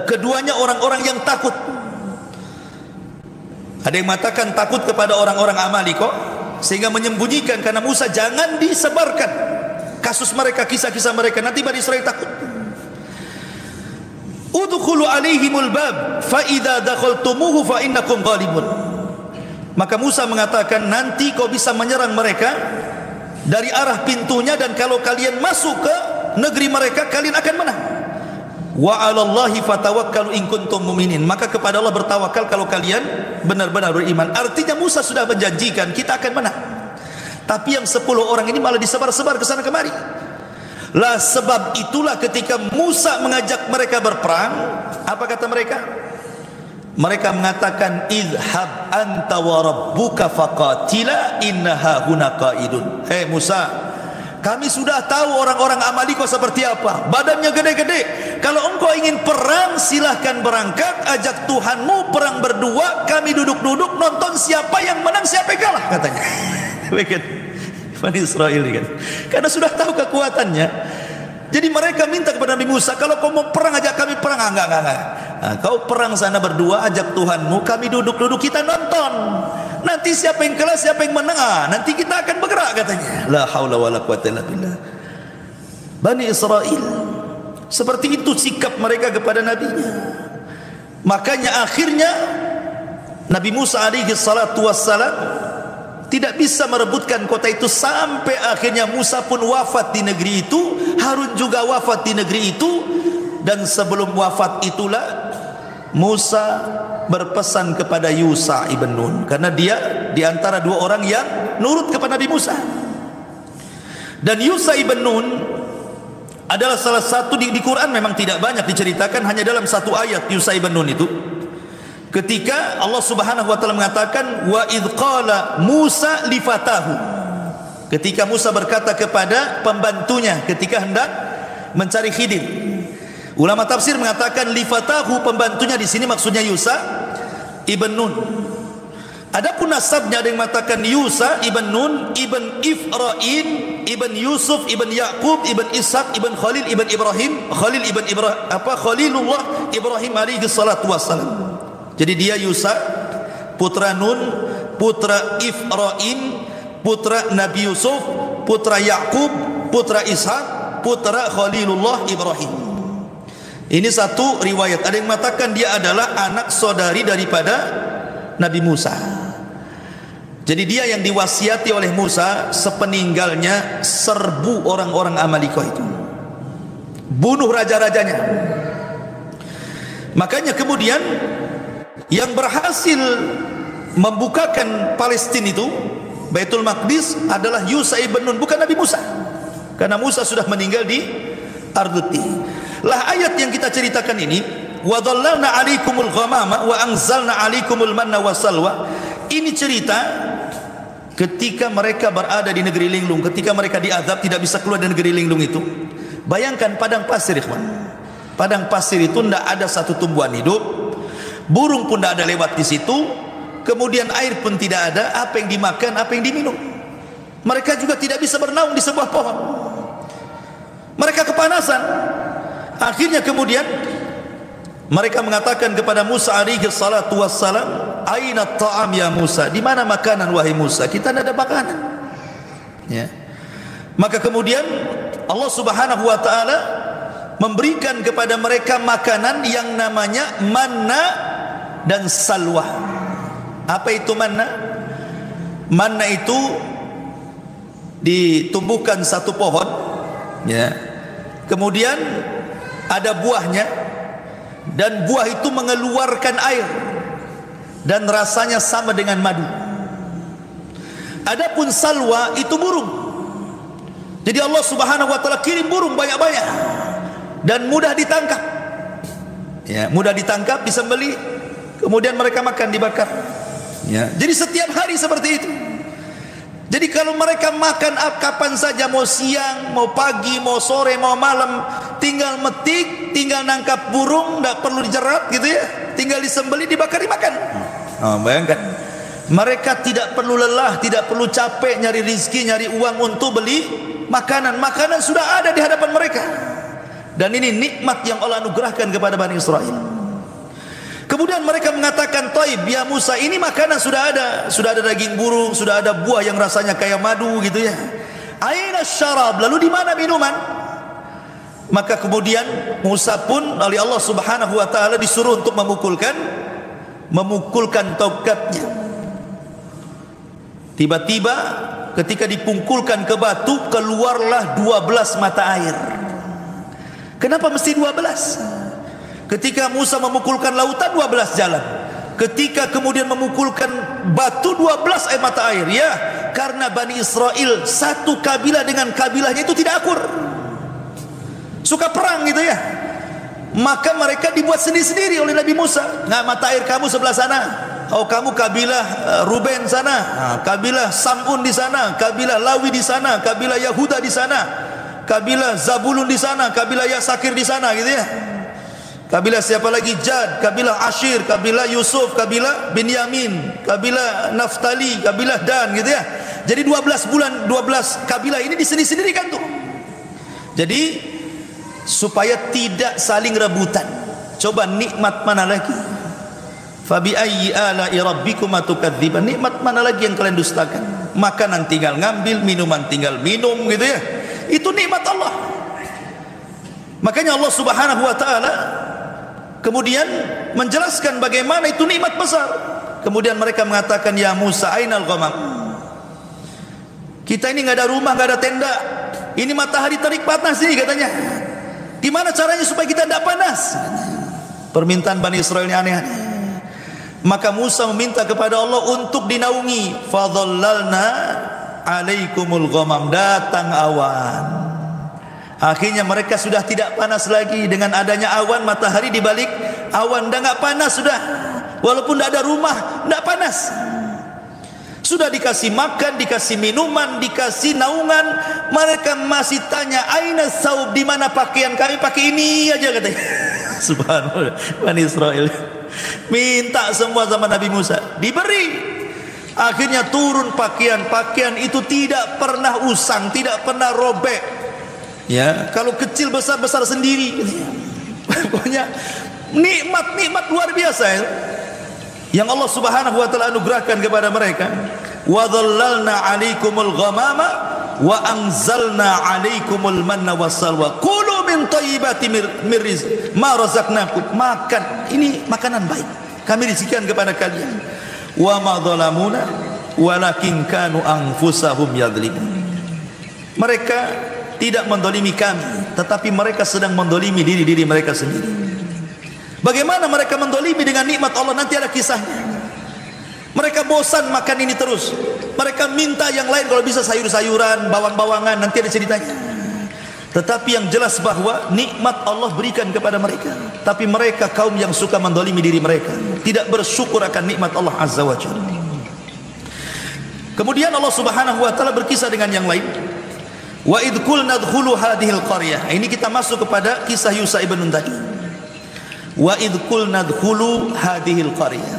S1: keduanya orang-orang yang takut. Ada yang mengatakan takut kepada orang-orang Amalikoh, sehingga menyembunyikan karena Musa jangan disebarkan kasus mereka, kisah-kisah mereka, nanti Bani Israel takut. Udkhulu alaihimul bab fa idza dakhaltumuhu fa innakum ghalibun. Maka Musa mengatakan, nanti kau bisa menyerang mereka dari arah pintunya, dan kalau kalian masuk ke negeri mereka kalian akan menang. Wa 'alallahi fatawakkalu in kuntum mu'minin. Maka kepada Allah bertawakal kalau kalian benar-benar beriman. Artinya Musa sudah menjanjikan kita akan menang. Tapi yang 10 orang ini malah disebar-sebar ke sana kemari. Lah sebab itulah ketika Musa mengajak mereka berperang, apa kata mereka? Mereka mengatakan, idhab anta wa rabbuka faqatila innaha huna qaidun. Hei Musa, kami sudah tahu orang-orang Amalikoh seperti apa, badannya gede-gede. Kalau engkau ingin perang, silahkan berangkat, ajak Tuhanmu perang berdua, kami duduk-duduk nonton siapa yang menang siapa yang kalah, katanya. Bani Israel kan, karena sudah tahu kekuatannya. Jadi mereka minta kepada Nabi Musa, kalau kau mau perang ajak kami perang. Enggak. Nah, kau perang sana berdua, ajak Tuhanmu, kami duduk-duduk kita nonton. Nanti siapa yang kalah, siapa yang menang, nanti kita akan bergerak, katanya. La haula wala quwwata illa billah. Bani Israel seperti itu sikap mereka kepada nabinya. Makanya akhirnya Nabi Musa alaihi salatu wassalam tidak bisa merebutkan kota itu, sampai akhirnya Musa pun wafat di negeri itu, Harun juga wafat di negeri itu. Dan sebelum wafat itulah Musa berpesan kepada Yusa ibn Nun, karena dia di antara 2 orang yang nurut kepada Nabi Musa. Dan Yusa ibn Nun adalah salah satu di Quran, memang tidak banyak diceritakan, hanya dalam 1 ayat Yusa ibn Nun itu. Ketika Allah Subhanahu wa taala mengatakan, wa idh qala Musa li fatahu, ketika Musa berkata kepada pembantunya ketika hendak mencari Khidir, Ulama tafsir mengatakan li fatahu, pembantunya di sini maksudnya Yusa ibn Nun. Adapun nasabnya ada yang mengatakan Yusa ibn Nun ibn Ifrain ibn Yusuf ibn Yaqub ibn Ishaq ibn Khalil ibn Ibrahim, Khalilullah Ibrahim alaihi salatu wassalam. Jadi dia Yusa putra Nun, putra Ifrain, putra Nabi Yusuf, putra Yaqub, putra Ishaq, putra Khalilullah Ibrahim. Ini satu riwayat. Ada yang mengatakan dia adalah anak saudari daripada Nabi Musa. Jadi dia yang diwasiati oleh Musa sepeninggalnya serbu orang-orang Amalika itu, bunuh raja-rajanya. Makanya kemudian yang berhasil membukakan Palestina itu, Baitul Maqdis, adalah Yusa ibn Nun, bukan Nabi Musa, karena Musa sudah meninggal di Arduti. Lah ayat yang kita ceritakan ini, wa dhallalna 'alaikumul ghamama wa anzalna 'alaikumul manna wassalwa, ini cerita ketika mereka berada di negeri linglung, ketika mereka diazab tidak bisa keluar dari negeri linglung itu. Bayangkan padang pasir, ikhwan. Padang pasir itu tidak ada satu tumbuhan hidup, burung pun tidak ada lewat di situ, kemudian air pun tidak ada. Apa yang dimakan, apa yang diminum? Mereka juga tidak bisa bernaung di sebuah pohon. Mereka kepanasan. Akhirnya kemudian mereka mengatakan kepada Musa alaihi salatu wassalam, aina ta'am ya Musa, di mana makanan wahai Musa? Kita tidak ada makanan. Ya. Maka kemudian Allah Subhanahu wa taala memberikan kepada mereka makanan yang namanya manna dan salwa. Apa itu manna? Manna itu ditumbuhkan satu pohon, ya. Kemudian ada buahnya, dan buah itu mengeluarkan air dan rasanya sama dengan madu. Adapun salwa itu burung. Jadi Allah Subhanahu wa taala kirim burung banyak-banyak dan mudah ditangkap. Ya, mudah ditangkap, disembelih, kemudian mereka makan, dibakar. Ya, jadi setiap hari seperti itu. Jadi kalau mereka makan kapan saja, mau siang, mau pagi, mau sore, mau malam, tinggal metik, tinggal nangkap burung, tidak perlu dijerat gitu ya, tinggal disembelih, dibakar, dimakan. Bayangkan, mereka tidak perlu lelah, tidak perlu capek nyari rizki, nyari uang untuk beli makanan. Makanan sudah ada di hadapan mereka. Dan ini nikmat yang Allah anugerahkan kepada Bani Israel. Kemudian mereka mengatakan, "Taib ya Musa, ini makanan sudah ada daging burung, sudah ada buah yang rasanya kayak madu gitu ya. Aina syarab, lalu di mana minuman?" Maka kemudian Musa pun oleh Allah Subhanahu wa taala disuruh untuk memukulkan tongkatnya. Tiba-tiba ketika dipukulkan ke batu, keluarlah 12 mata air. Kenapa mesti 12? Ketika Musa memukulkan lautan, 12 jalan. Ketika kemudian memukulkan batu, 12 air mata air. Ya, karena Bani Israel satu kabilah dengan kabilahnya itu tidak akur, suka perang gitu ya. Maka mereka dibuat sendiri-sendiri oleh Nabi Musa. Nah, mata air kamu sebelah sana. Oh, kamu kabilah Ruben sana, kabilah Samun di sana, kabilah Lawi di sana, kabilah Yahuda di sana, kabilah Zabulun di sana, kabilah Yasakir di sana gitu ya. Kabilah siapa lagi? Jad, kabilah Ashir, kabilah Yusuf, kabilah Binyamin, kabilah Naftali, kabilah Dan gitu ya. Jadi 12 kabilah ini disendiri-sendirikan tuh. Jadi supaya tidak saling rebutan. Coba nikmat mana lagi? Fabi ayyi ala'i rabbikuma tukadziban. Nikmat mana lagi yang kalian dustakan? Makanan tinggal ngambil, minuman tinggal minum gitu ya. Itu nikmat Allah. Makanya Allah Subhanahu wa taala kemudian menjelaskan bagaimana itu nikmat besar. Kemudian mereka mengatakan, ya Musa, ainal ghamam? Kita ini nggak ada rumah, nggak ada tenda. Ini matahari terik panas nih katanya. Gimana caranya supaya kita tidak panas? Permintaan Bani Israel ini aneh-aneh. Maka Musa meminta kepada Allah untuk dinaungi. Fadhallalna alaikumul ghamam. Datang awan. Akhirnya mereka sudah tidak panas lagi. Dengan adanya awan, matahari di balik awan, dah nggak panas sudah. Walaupun tidak ada rumah, tidak panas. Sudah dikasih makan, dikasih minuman, dikasih naungan, mereka masih tanya, aina saub, di mana pakaian kami? Pakai ini aja katanya. Subhanallah, Bani Israel minta semua sama Nabi Musa, diberi. Akhirnya turun pakaian itu tidak pernah usang, tidak pernah robek. Ya, kalau kecil besar sendiri. Pokoknya nikmat luar biasa ya, yang Allah Subhanahu wa taala anugerahkan kepada mereka. Wa dhallalna 'alaikumul ghamama wa anzalna 'alaikumul manna wassalwa kulu min thayyibati rizq ma razaqnakum. Makan, ini makanan baik kami rizkikan kepada kalian. Wa ma dhalamuna walakin kanu anfusahum yadhlimun. Mereka tidak mendolimi kami, tetapi mereka sedang mendolimi diri mereka sendiri. Bagaimana mereka mendolimi dengan nikmat Allah? Nanti ada kisahnya. Mereka bosan makan ini terus, mereka minta yang lain, kalau bisa sayur-sayuran, bawang-bawangan, nanti ada ceritanya. Tetapi yang jelas bahwa nikmat Allah berikan kepada mereka, tapi mereka kaum yang suka mendolimi diri mereka, tidak bersyukur akan nikmat Allah Azza wa Jalla. Kemudian Allah Subhanahu wa taala berkisah dengan yang lain. Wa idh qulna dkhulu hadhil qaryah. Ini kita masuk kepada kisah Yusha ibn Nun tadi. Wa idh qulna dkhulu hadhil qaryah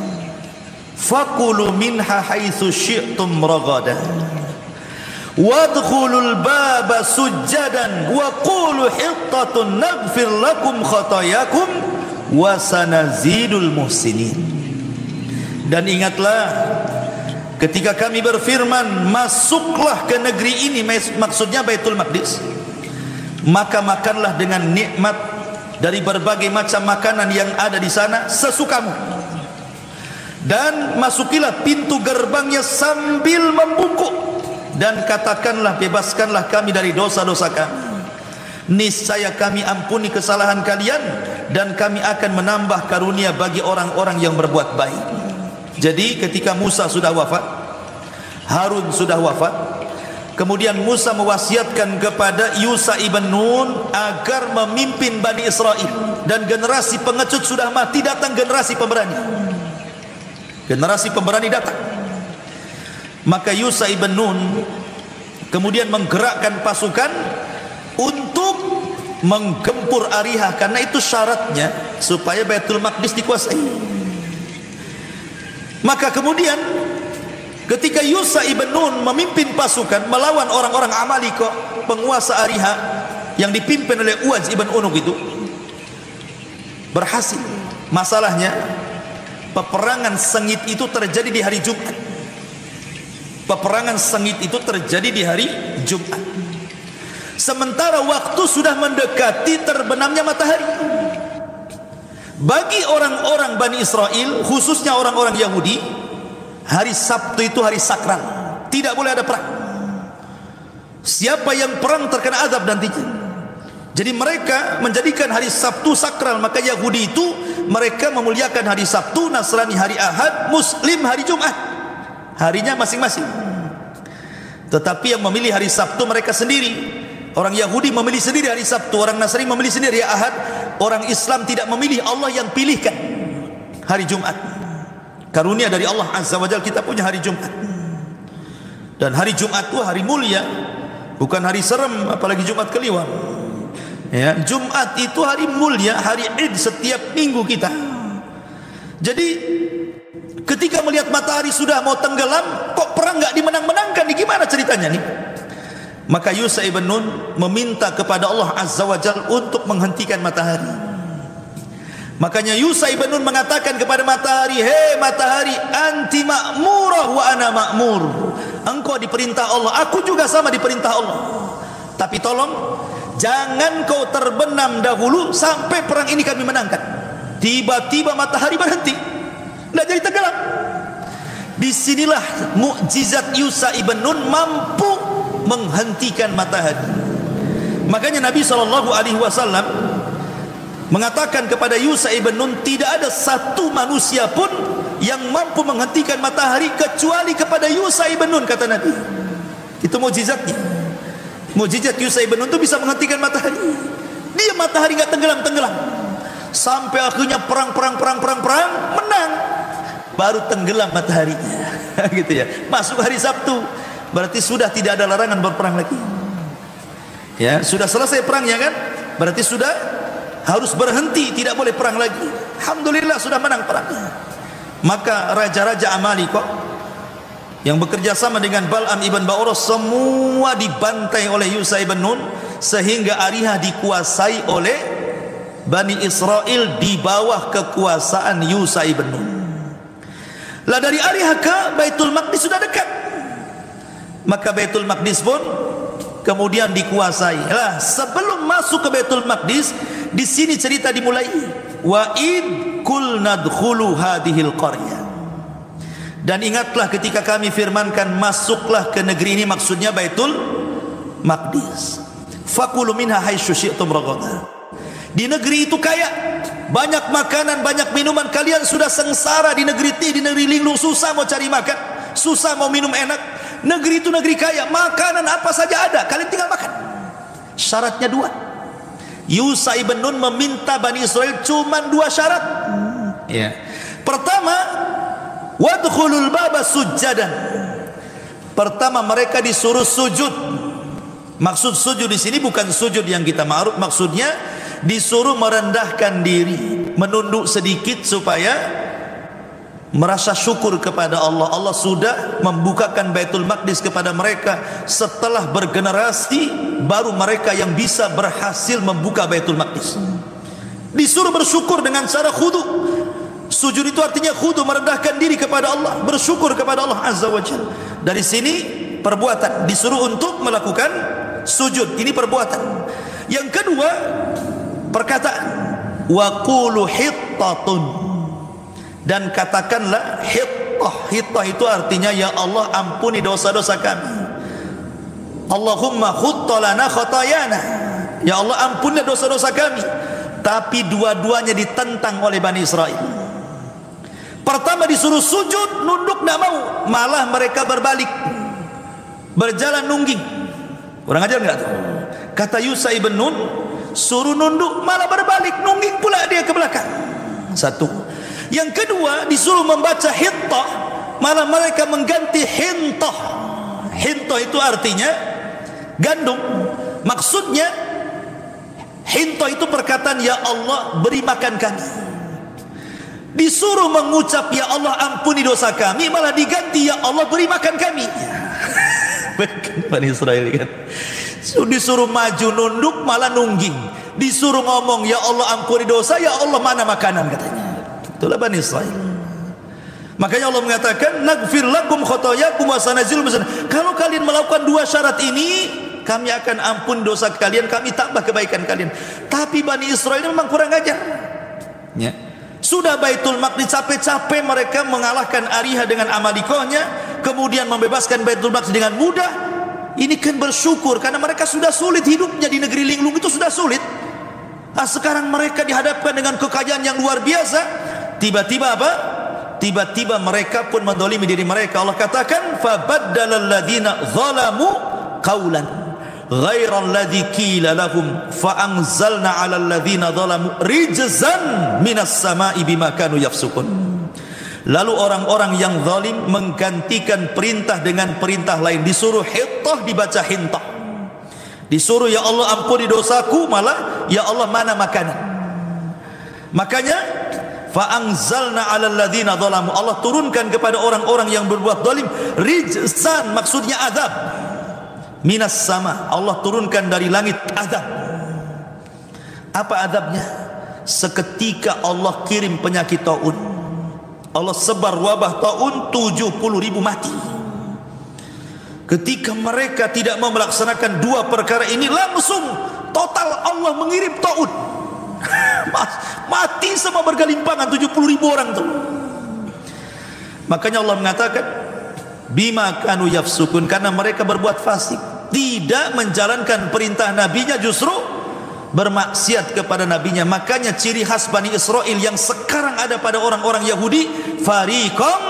S1: fakulu minha haitsu syi'tum ragada wadkhulul baba sujjadan wa qulu hittatun naghfir lakum khatayakum wa sanazidul muhsinin. Dan ingatlah ketika kami berfirman, masuklah ke negeri ini, maksudnya Baitul Maqdis, maka makanlah dengan nikmat dari berbagai macam makanan yang ada di sana sesukamu, dan masukilah pintu gerbangnya sambil membungkuk, dan katakanlah, bebaskanlah kami dari dosa-dosa kami, niscaya kami ampuni kesalahan kalian, dan kami akan menambah karunia bagi orang-orang yang berbuat baik. Jadi ketika Musa sudah wafat, Harun sudah wafat, kemudian Musa mewasiatkan kepada Yusha ibn Nun agar memimpin Bani Israel, dan generasi pengecut sudah mati, datang generasi pemberani. Generasi pemberani datang. Maka Yusha ibn Nun kemudian menggerakkan pasukan untuk menggempur Ariha, karena itu syaratnya supaya Baitul Maqdis dikuasai. Maka kemudian ketika Yusha ibn Nun memimpin pasukan melawan orang-orang Amalika, penguasa Ariha yang dipimpin oleh Uwais ibn Unuk, itu berhasil. Masalahnya peperangan sengit itu terjadi di hari Jumat. Peperangan sengit itu terjadi di hari Jumat, sementara waktu sudah mendekati terbenamnya matahari. Bagi orang-orang Bani Israel, khususnya orang-orang Yahudi, hari Sabtu itu hari sakral, tidak boleh ada perang. Siapa yang perang terkena azab nantinya. Jadi mereka menjadikan hari Sabtu sakral. Maka Yahudi itu mereka memuliakan hari Sabtu, Nasrani hari Ahad, Muslim hari Jumat, harinya masing-masing. Tetapi yang memilih hari Sabtu mereka sendiri. Orang Yahudi memilih sendiri hari Sabtu, orang Nasrani memilih sendiri hari Ahad, orang Islam tidak memilih, Allah yang pilihkan hari Jumat. Karunia dari Allah Azza wa Jalla kita punya hari Jumat. Dan hari Jumat itu hari mulia, bukan hari serem, apalagi Jumat Kliwon. Ya, Jumat itu hari mulia, hari Id setiap minggu kita. Jadi ketika melihat matahari sudah mau tenggelam, kok perang nggak dimenang-menangkan, nih gimana ceritanya nih? Maka Yusha ibn Nun meminta kepada Allah Azza wa Jalla untuk menghentikan matahari. Makanya Yusha ibn Nun mengatakan kepada matahari, hei matahari, anti ma'murah wa ana ma'mur. Engkau diperintah Allah, aku juga sama diperintah Allah. Tapi tolong jangan kau terbenam dahulu sampai perang ini kami menangkan. Tiba-tiba matahari berhenti, tidak jadi tenggelam. Disinilah mukjizat Yusha ibn Nun mampu menghentikan matahari. Makanya Nabi SAW mengatakan kepada Yusha ibn Nun, tidak ada satu manusia pun yang mampu menghentikan matahari kecuali kepada Yusha ibn Nun, kata Nabi. Itu mukjizatnya. Mukjizat Yusha ibn Nun itu bisa menghentikan matahari. Dia matahari nggak tenggelam sampai akhirnya perang menang. baru tenggelam mataharinya. Gitu ya. Masuk hari Sabtu, berarti sudah tidak ada larangan berperang lagi. Ya, sudah selesai perangnya kan? Berarti sudah harus berhenti, tidak boleh perang lagi. Alhamdulillah sudah menang perangnya. Maka raja-raja Amalika yang bekerja sama dengan Bal'am ibn Ba'urah semua dibantai oleh Yusha ibn Nun, sehingga Ariha dikuasai oleh Bani Israel di bawah kekuasaan Yusha ibn Nun. Lah dari Ariha ke Baitul Maqdis sudah dekat, maka Baitul Maqdis pun kemudian dikuasai. Lah sebelum masuk ke Baitul Maqdis, di sini cerita dimulai. Wa id kul nadkhulu hadhil qaryah. Dan ingatlah ketika kami firmankan masuklah ke negeri ini, maksudnya Baitul Maqdis. Fakulu minha haitsu syi'tum ragadan. Di negeri itu kaya, banyak makanan, banyak minuman. Kalian sudah sengsara di negeri ini, di negeri linglung, susah mau cari makan, susah mau minum enak. Negeri itu negeri kaya, makanan apa saja ada, kalian tinggal makan. Syaratnya dua. Yusha ibn Nun meminta Bani Israel cuma dua syarat. Ya. Pertama, wadkhulul baba sujjadan. Pertama mereka disuruh sujud. Maksud sujud di sini bukan sujud yang kita ma'ruf, maksudnya disuruh merendahkan diri, menunduk sedikit supaya merasa syukur kepada Allah. Allah sudah membukakan Baitul Maqdis kepada mereka. Setelah bergenerasi, baru mereka yang bisa berhasil membuka Baitul Maqdis. Disuruh bersyukur dengan cara khudu. Sujud itu artinya khudu, merendahkan diri kepada Allah, bersyukur kepada Allah Azza wa Jalla. Dari sini perbuatan, disuruh untuk melakukan sujud, ini perbuatan. Yang kedua, perkataan. Wa qulu hittatun. Dan katakanlah hittah. Hittah itu artinya ya Allah ampuni dosa-dosa kami. Allahumma khutta lana khatayana. Ya Allah ampuni dosa-dosa kami. Tapi dua-duanya ditentang oleh Bani Israel. Pertama disuruh sujud, nunduk tidak mau, malah mereka berbalik, berjalan nungging. Kurang ajar enggak tuh? Kata Yusha ibn Nun, suruh nunduk malah berbalik, nungging pula dia ke belakang. Satu. Yang kedua disuruh membaca hittah, malah mereka mengganti hintah. Hintah itu artinya gandum. Maksudnya hintah itu perkataan ya Allah beri makan kami. Disuruh mengucap ya Allah ampuni dosa kami, malah diganti ya Allah beri makan kami. Bani Israel kan. Disuruh maju nunduk malah nungging. Disuruh ngomong ya Allah ampuni dosa, ya Allah mana makanan katanya. Itulah Bani Israel. Makanya Allah mengatakan naghfir lakum khotoyakum wa sanazil musan. Kalau kalian melakukan dua syarat ini, kami akan ampun dosa kalian, kami tambah kebaikan kalian. Tapi Bani Israel memang kurang ajar. Ya. Sudah Baitul Maqdis capek-capek mereka mengalahkan Ariha dengan Amalikohnya, kemudian membebaskan Baitul Maqdis dengan mudah. Ini kan bersyukur karena mereka sudah sulit hidupnya di negeri linglung, itu sudah sulit. Nah, sekarang mereka dihadapkan dengan kekayaan yang luar biasa. Tiba-tiba apa? Tiba-tiba mereka pun mendolimi diri mereka. Allah katakan fabaddalal ladzina zalamu qawlan ghairal ladzi qila lahum fa anzalna 'alal ladzina zalamu rijzan minas sama'i bima kanu yafsukun. Lalu orang-orang yang zalim menggantikan perintah dengan perintah lain. Disuruh hittah dibaca hintah. Disuruh ya Allah ampuni dosaku, malah ya Allah mana makanan. Makanya fa anzalna 'alal ladzina zalamu, Allah turunkan kepada orang-orang yang berbuat zalim rijzan, maksudnya azab. Minas sama, Allah turunkan dari langit azab. Apa azabnya? Seketika Allah kirim penyakit taun. Allah sebar wabah taun, 70.000 mati. Ketika mereka tidak mau melaksanakan dua perkara ini, langsung total Allah mengirim taun. Mati semua bergelimpangan 70.000 orang tuh. Makanya Allah mengatakan bima kanu yafsukun, karena mereka berbuat fasik, tidak menjalankan perintah nabinya, justru bermaksiat kepada nabinya. Makanya ciri khas Bani Israel yang sekarang ada pada orang-orang Yahudi, fariqan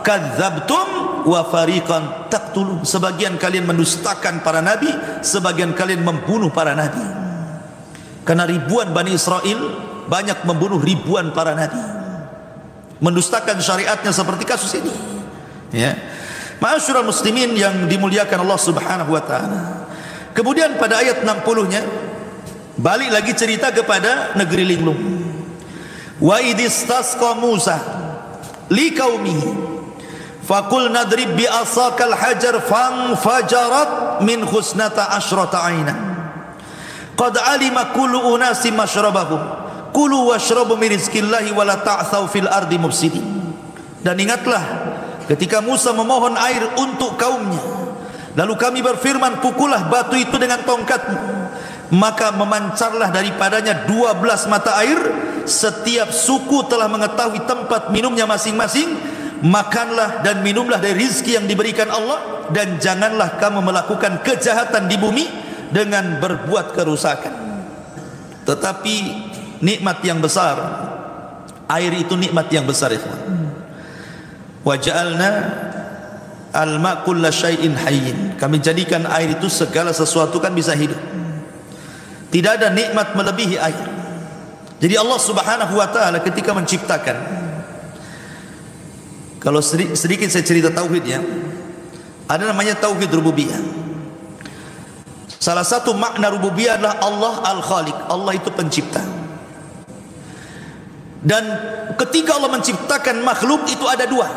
S1: kadzabtum wa fariqan taqtulun. Sebagian kalian mendustakan para nabi, sebagian kalian membunuh para nabi. Karena ribuan Bani Israel banyak membunuh ribuan para nabi. mendustakan syariatnya seperti kasus ini. Ya. Ma'asyiral muslimin yang dimuliakan Allah Subhanahu wa taala. Kemudian pada ayat 60-nya balik lagi cerita kepada negeri linglung. Wa idistasqa Musa liqaumihi faqul nadrib bi asakal hajar fanfajarat min husnata asyrata aina qad alima kullu unasim masyrabahum kulu washrabu min rizqillahi wa la ta'thaw fil ardi mufsidin. Dan ingatlah ketika Musa memohon air untuk kaumnya, lalu kami berfirman, pukullah batu itu dengan tongkatmu, maka memancarlah daripadanya 12 mata air. Setiap suku telah mengetahui tempat minumnya masing-masing. Makanlah dan minumlah dari rizki yang diberikan Allah, dan janganlah kamu melakukan kejahatan di bumi dengan berbuat kerusakan. Tetapi nikmat yang besar, air itu nikmat yang besar, ikhwan. Wa ja'alna al-ma' kulla syai'in hayyin. Kami jadikan air itu segala sesuatu kan bisa hidup. Tidak ada nikmat melebihi air. Jadi Allah Subhanahu wa taala ketika menciptakan, kalau sedikit saya cerita tauhid ya, ada namanya tauhid rububiyah. Salah satu makna rububiyah adalah Allah al-Khaliq, Allah itu pencipta. Dan ketika Allah menciptakan makhluk itu ada dua.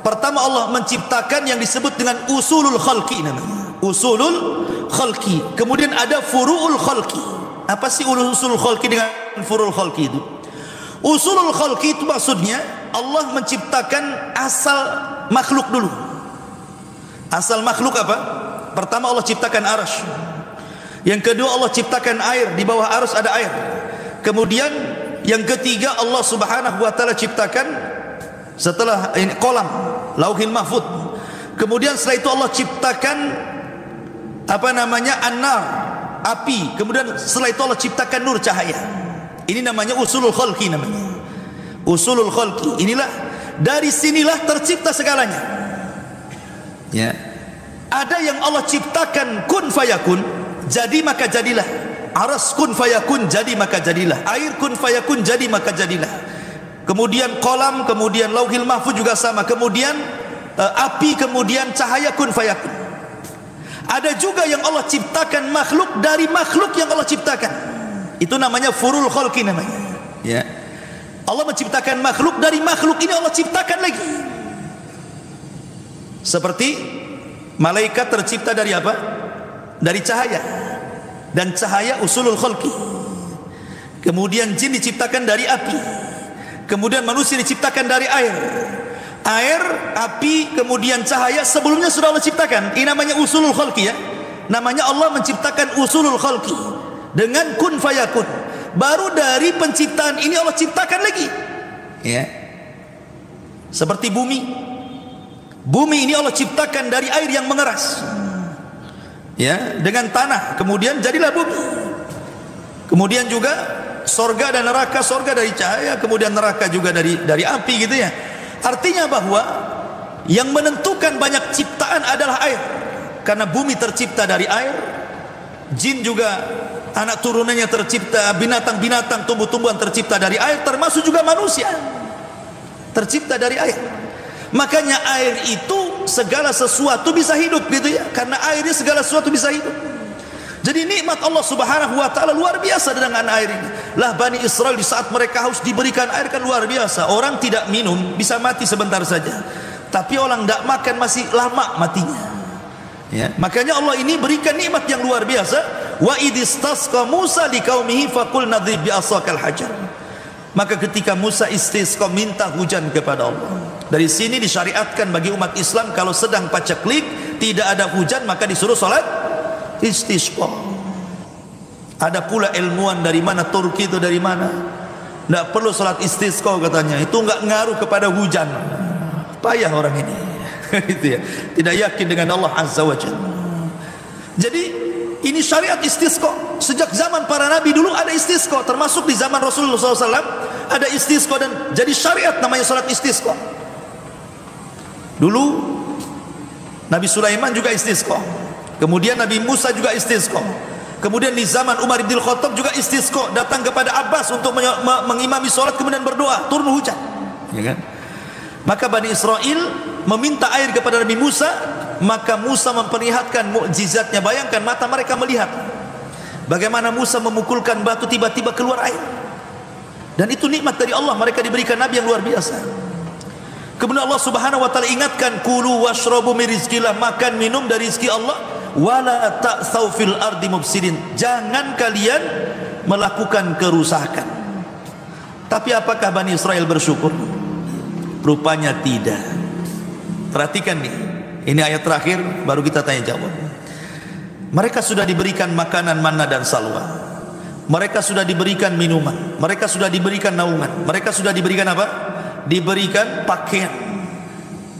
S1: Pertama, Allah menciptakan yang disebut dengan usulul khalqi namanya, usulul khalqi. Kemudian ada furu'ul khalqi. Apa sih usulul khalqi dengan furu'ul khalqi itu? Usulul khalqi itu maksudnya Allah menciptakan asal makhluk dulu. Asal makhluk apa? Pertama Allah ciptakan arsy. Yang kedua Allah ciptakan air, di bawah arsy ada air. Kemudian yang ketiga Allah Subhanahu wa taala ciptakan setelah ini kolam, lauhil mahfuz. Kemudian setelah itu Allah ciptakan apa namanya, an-nar, api. Kemudian setelah itu Allah ciptakan nur, cahaya. Ini namanya usulul khalqi namanya. Usulul khalqi. Inilah, dari sinilah tercipta segalanya. Ya. Ada yang Allah ciptakan kun fayakun, jadi maka jadilah. Aras kun fayakun, jadi maka jadilah. Air kun fayakun, jadi maka jadilah. Kemudian kolam, kemudian lauhil mahfuz juga sama. Kemudian api, kemudian cahaya, kun fayakun. Ada juga yang Allah ciptakan makhluk dari makhluk yang Allah ciptakan. Itu namanya furul khalqi namanya. Ya. Allah menciptakan makhluk dari makhluk ini Allah ciptakan lagi. Seperti malaikat tercipta dari apa? Dari cahaya. Dan cahaya usulul khalqi. Kemudian jin diciptakan dari api. Kemudian manusia diciptakan dari air. Air, api, kemudian cahaya sebelumnya sudah Allah ciptakan. Ini namanya usulul khalqi ya. Namanya Allah menciptakan usulul khalqi dengan kun fayakun. Baru dari penciptaan ini Allah ciptakan lagi. Ya. Seperti bumi. Bumi ini Allah ciptakan dari air yang mengeras. Ya, dengan tanah, kemudian jadilah bumi. Kemudian juga sorga dan neraka, sorga dari cahaya, kemudian neraka juga dari api gitu ya. Artinya bahwa yang menentukan banyak ciptaan adalah air. Karena bumi tercipta dari air, jin juga anak turunannya tercipta, binatang-binatang, tumbuh-tumbuhan tercipta dari air, termasuk juga manusia tercipta dari air. Makanya air itu segala sesuatu bisa hidup gitu ya. Karena airnya segala sesuatu bisa hidup. Jadi nikmat Allah Subhanahu wa taala luar biasa dengan air ini. Lah Bani Israel di saat mereka haus diberikan air kan luar biasa. Orang tidak minum bisa mati sebentar saja. Tapi orang tidak makan masih lama matinya. Ya, makanya Allah ini berikan nikmat yang luar biasa. Wa idistasqa Musa liqaumihi faqul nadrib bi asakal hajar. Maka ketika Musa istisqa, minta hujan kepada Allah. Dari sini disyariatkan bagi umat Islam kalau sedang paceklik tidak ada hujan maka disuruh salat istisqa. Ada pula ilmuwan dari mana, Turki itu dari mana, tidak perlu salat istisqa katanya, itu enggak ngaruh kepada hujan. Payah orang ini. Gitu ya. Tidak yakin dengan Allah Azza wa Jalla. Jadi ini syariat istisqa. Sejak zaman para nabi dulu ada istisqa, termasuk di zaman Rasulullah SAW ada istisqa, dan jadi syariat namanya salat istisqa. Dulu Nabi Sulaiman juga istisqa. Kemudian Nabi Musa juga istisqa. Kemudian di zaman Umar bin Khattab juga istisqa, datang kepada Abbas untuk mengimami salat kemudian berdoa, turun hujan. Ya kan? Maka Bani Israel meminta air kepada Nabi Musa, maka Musa memperlihatkan mukjizatnya. Bayangkan mata mereka melihat bagaimana Musa memukulkan batu, tiba-tiba keluar air. Dan itu nikmat dari Allah, mereka diberikan Nabi yang luar biasa. Kemudian Allah Subhanahu wa taala ingatkan, kulu washrabu min rizqillah, makan minum dari rezeki Allah, wala ta'tsaw fil ardi mufsidin, jangan kalian melakukan kerusakan. Tapi apakah Bani Israel bersyukur? Rupanya tidak. Perhatikan nih, ini ayat terakhir baru kita tanya jawab. Mereka sudah diberikan makanan manna dan salwa, mereka sudah diberikan minuman, mereka sudah diberikan naungan, mereka sudah diberikan apa? Diberikan pakaian.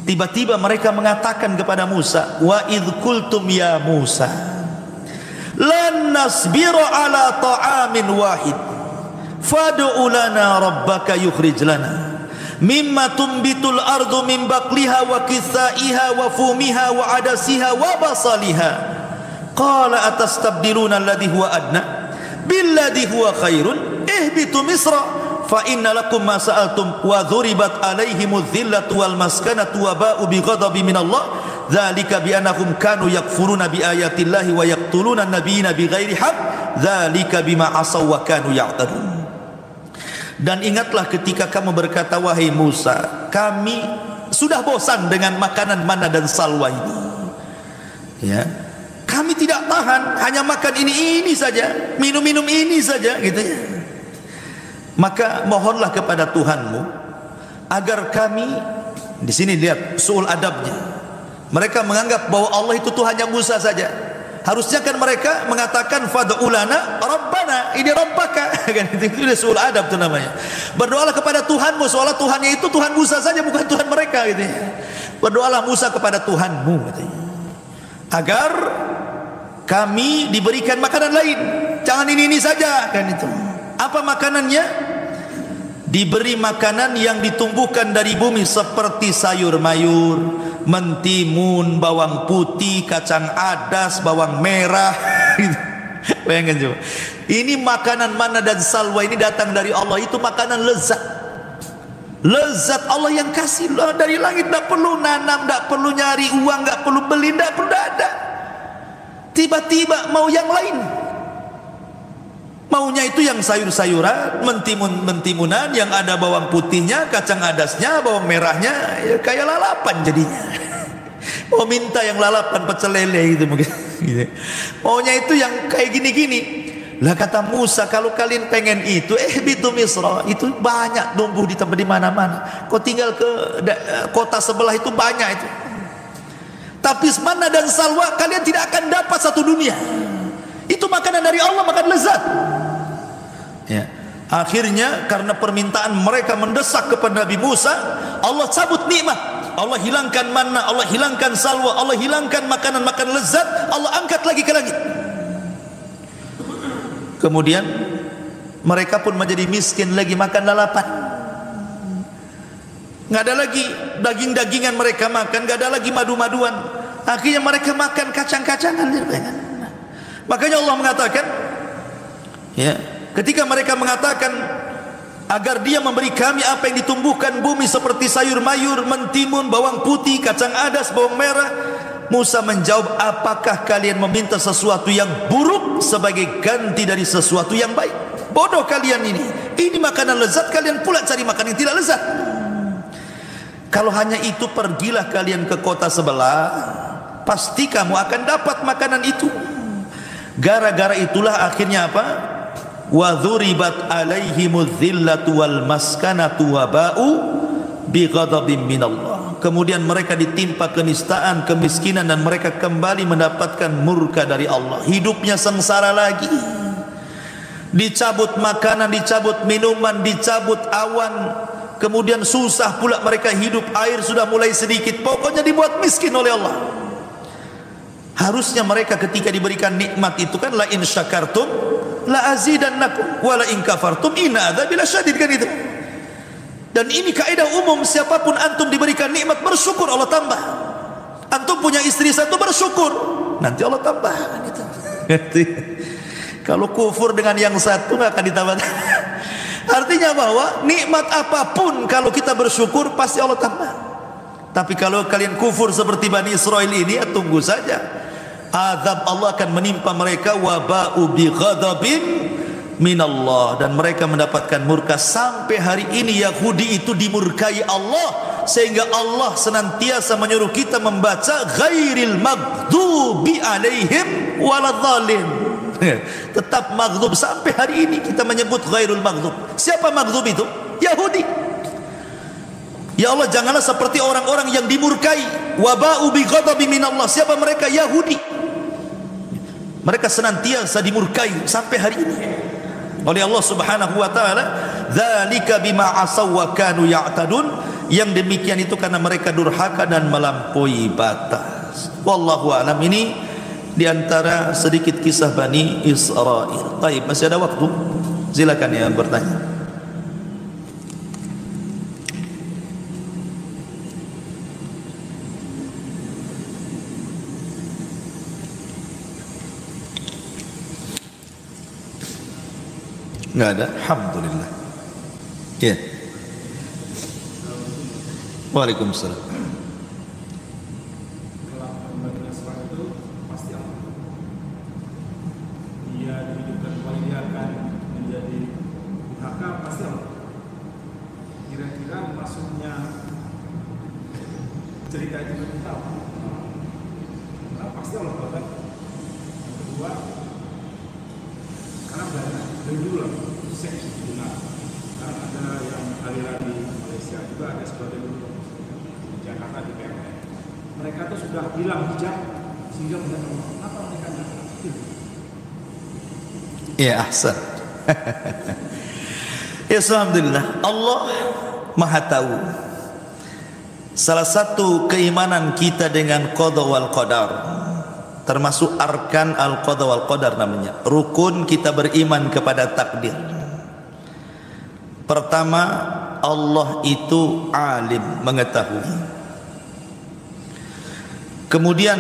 S1: Tiba-tiba mereka mengatakan kepada Musa, wa idh qultum ya Musa lan nasbiru ala ta'amin wahid fad'u lana rabbaka yukhrij lana mimma tumbitul ardu min baqliha wa kithaiha wa fumiha wa adasiha wa basaliha qala atastabdiluna alladhi huwa adna billadhi huwa khairun ihbitu misra fa inna lakum ma sa'altum wa dhuribat alaihimudz dhillatu wal maskanatu wa ba'u bi ghadabin min Allah dzalika bi annahum kanu yakfuruna bi ayatillahi wa yaqtuluna an-nabiyina bighairi haqq dzalika bima asaw wa kanu ya'tadun. Dan ingatlah ketika kamu berkata, wahai Musa, kami sudah bosan dengan makanan manna dan salwa ini, ya, kami tidak tahan, hanya makan ini saja, minum ini saja, gitu ya. Maka mohonlah kepada Tuhanmu agar kami, di sini lihat suul adabnya, mereka menganggap bahwa Allah itu Tuhannya Musa saja. Harusnya kan mereka mengatakan fad'u lana rabbana, ini rabbaka kan, itu suul adab itu namanya. Berdoalah kepada Tuhanmu, seolah Tuhannya itu Tuhan Musa saja, bukan Tuhan mereka gitu ya. Berdoalah Musa kepada Tuhanmu gitu ya, agar kami diberikan makanan lain, jangan ini saja kan itu. Apa makanannya? Diberi makanan yang ditumbuhkan dari bumi seperti sayur mayur, mentimun, bawang putih, kacang adas, bawang merah. Bayangkan coba. Ini makanan manna dan salwa, ini datang dari Allah, itu makanan lezat. Lezat Allah yang kasih dari langit, tidak perlu nanam, tidak perlu nyari uang, tidak perlu beli, tidak perlu ada. Tiba-tiba mau yang lain. Maunya itu yang sayur-sayuran, mentimunan yang ada bawang putihnya, kacang adasnya, bawang merahnya, ya kayak lalapan jadinya. Mau minta yang lalapan pecel lele gitu mungkin. Gitu. Maunya itu yang kayak gini-gini. Lah kata Musa, kalau kalian pengen itu, bitu Misra, itu banyak tumbuh di tempat di mana-mana. Kau tinggal ke kota sebelah itu banyak itu. Tapi manna dan salwa kalian tidak akan dapat satu dunia. Itu makanan dari Allah, makan lezat. Ya. Akhirnya karena permintaan mereka mendesak kepada Nabi Musa, Allah cabut nikmat, Allah hilangkan manna, Allah hilangkan salwa, Allah hilangkan makanan-makanan lezat, Allah angkat lagi ke langit. Kemudian mereka pun menjadi miskin lagi, makan lalapan. Nggak ada lagi daging-dagingan mereka makan, nggak ada lagi madu-maduan. Akhirnya mereka makan kacang-kacangan. Makanya Allah mengatakan, ya, ketika mereka mengatakan agar dia memberi kami apa yang ditumbuhkan bumi seperti sayur mayur, mentimun, bawang putih, kacang adas, bawang merah, Musa menjawab, apakah kalian meminta sesuatu yang buruk sebagai ganti dari sesuatu yang baik? Bodoh kalian ini makanan lezat, kalian pula cari makanan yang tidak lezat. Kalau hanya itu, pergilah kalian ke kota sebelah, pasti kamu akan dapat makanan itu. Gara-gara itulah akhirnya apa? Wa dzuribat alaihimudz dzillatu wal maskanatu wa ba'u bi ghadabin minallah. Kemudian mereka ditimpa kenistaan, kemiskinan, dan mereka kembali mendapatkan murka dari Allah. Hidupnya sengsara lagi. Dicabut makanan, dicabut minuman, dicabut awan. Kemudian susah pula mereka hidup, air sudah mulai sedikit. Pokoknya dibuat miskin oleh Allah. Harusnya mereka ketika diberikan nikmat itu kan, la in syakartum la azidannakum wa la in kafartum inna adzabi lasyadid, kan itu. Dan ini kaidah umum, siapapun antum diberikan nikmat bersyukur, Allah tambah. Antum punya istri satu bersyukur, nanti Allah tambah, kan itu. Kalau kufur dengan yang satu nggak akan ditambah. Artinya bahwa nikmat apapun kalau kita bersyukur pasti Allah tambah. Tapi kalau kalian kufur seperti Bani Israel ini, ya tunggu saja. Azab Allah akan menimpa mereka, waba'u bi ghadabin minallah, dan mereka mendapatkan murka. Sampai hari ini Yahudi itu dimurkai Allah, sehingga Allah senantiasa menyuruh kita membaca ghairil maghdubi alaihim waladhdallin. Tetap maghdub sampai hari ini kita menyebut ghairul maghdub. Siapa maghdub itu? Yahudi. Ya Allah, janganlah seperti orang-orang yang dimurkai. Waba'u bi ghadabi minallah. Siapa mereka? Yahudi. Mereka senantiasa dimurkai sampai hari ini oleh Allah Subhanahu wa taala. Dzalika bima asaw wa kanu ya'tadun. Yang demikian itu karena mereka durhaka dan melampaui batas. Wallahu a'lam. Ini di antara sedikit kisah Bani Israel. Baik, masih ada waktu. Silakan ya bertanya. Enggak ada? Alhamdulillah. Ya. Waalaikumsalam.
S2: Cerita itu kita tahu. Nah, pasti Allah bakal. Yang kedua, karena banyak dari dulu lah, seks benar. Karena ada yang aliran di Malaysia juga, ada sebagian dulu di Jakarta di PMN. Mereka tuh sudah bilang hijab sehingga benar apa mereka tidak aktif.
S1: Ya, ahsan. Ya, alhamdulillah. Allah Maha tahu. Salah satu keimanan kita dengan qada wal qadar, termasuk arkan al qada wal qadar namanya, rukun kita beriman kepada takdir. Pertama, Allah itu alim, mengetahui. Kemudian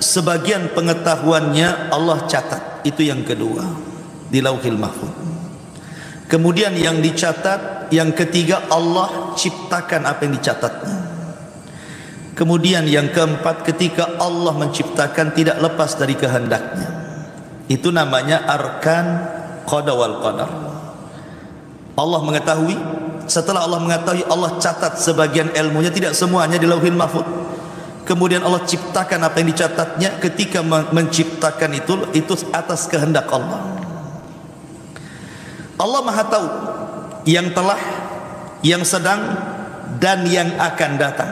S1: sebagian pengetahuannya Allah catat, itu yang kedua, di Lauhil Mahfuz. Kemudian yang dicatat, yang ketiga, Allah ciptakan apa yang dicatatnya. Kemudian yang keempat, ketika Allah menciptakan tidak lepas dari kehendaknya. Itu namanya arkan qada wal qadar. Allah mengetahui. Setelah Allah mengetahui, Allah catat sebagian ilmunya, tidak semuanya di Lauhil Mahfuz. Kemudian Allah ciptakan apa yang dicatatnya. Ketika menciptakan itu atas kehendak Allah. Allah Maha tahu yang telah, yang sedang, dan yang akan datang.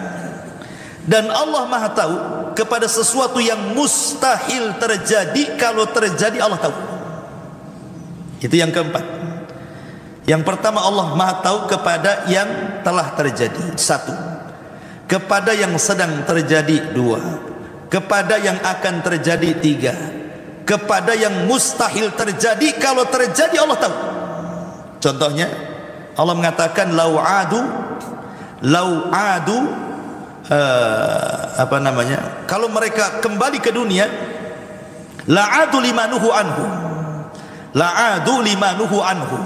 S1: Dan Allah Maha tahu kepada sesuatu yang mustahil terjadi. Kalau terjadi Allah tahu. Itu yang keempat. Yang pertama, Allah Maha tahu kepada yang telah terjadi, satu. Kepada yang sedang terjadi, dua. Kepada yang akan terjadi, tiga. Kepada yang mustahil terjadi, kalau terjadi Allah tahu. Contohnya Allah mengatakan lau adu apa namanya, kalau mereka kembali ke dunia, la'adu limanuhu anhu, la'adu limanuhu anhu.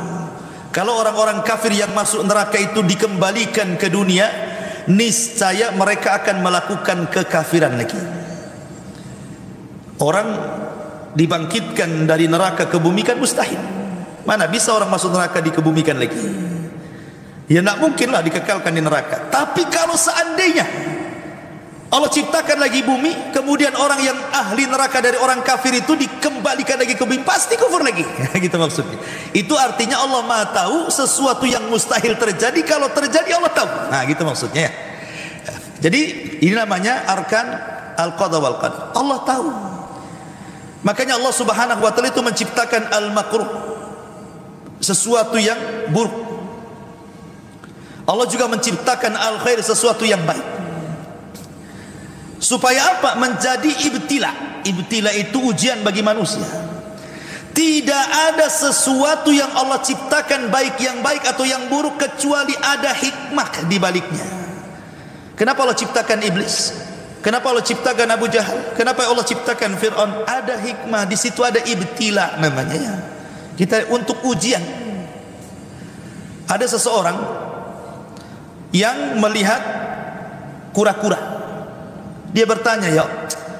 S1: Kalau orang-orang kafir yang masuk neraka itu dikembalikan ke dunia, niscaya mereka akan melakukan kekafiran lagi. Orang dibangkitkan dari neraka ke bumi kan mustahil. Mana bisa orang masuk neraka dikebumikan lagi? Ya tidak mungkin lah dikekalkan di neraka. Tapi kalau seandainya Allah ciptakan lagi bumi, kemudian orang yang ahli neraka dari orang kafir itu dikembalikan lagi ke bumi, pasti kufur lagi. Gitu maksudnya. Itu artinya Allah Maha tahu sesuatu yang mustahil terjadi, kalau terjadi Allah tahu. Nah gitu maksudnya ya. Jadi ini namanya arkan al-qadha wal qadar. Allah tahu. Makanya Allah Subhanahu wa taala itu menciptakan al-makruh, sesuatu yang buruk. Allah juga menciptakan al-khair, sesuatu yang baik. Supaya apa? Menjadi ibtila. Ibtila itu ujian bagi manusia. Tidak ada sesuatu yang Allah ciptakan, baik yang baik atau yang buruk, kecuali ada hikmah di baliknya. Kenapa Allah ciptakan iblis? Kenapa Allah ciptakan Abu Jahal? Kenapa Allah ciptakan Fir'aun? Ada hikmah di situ, ada ibtila namanya. Kita untuk ujian. Ada seseorang yang melihat kura-kura. Dia bertanya, ya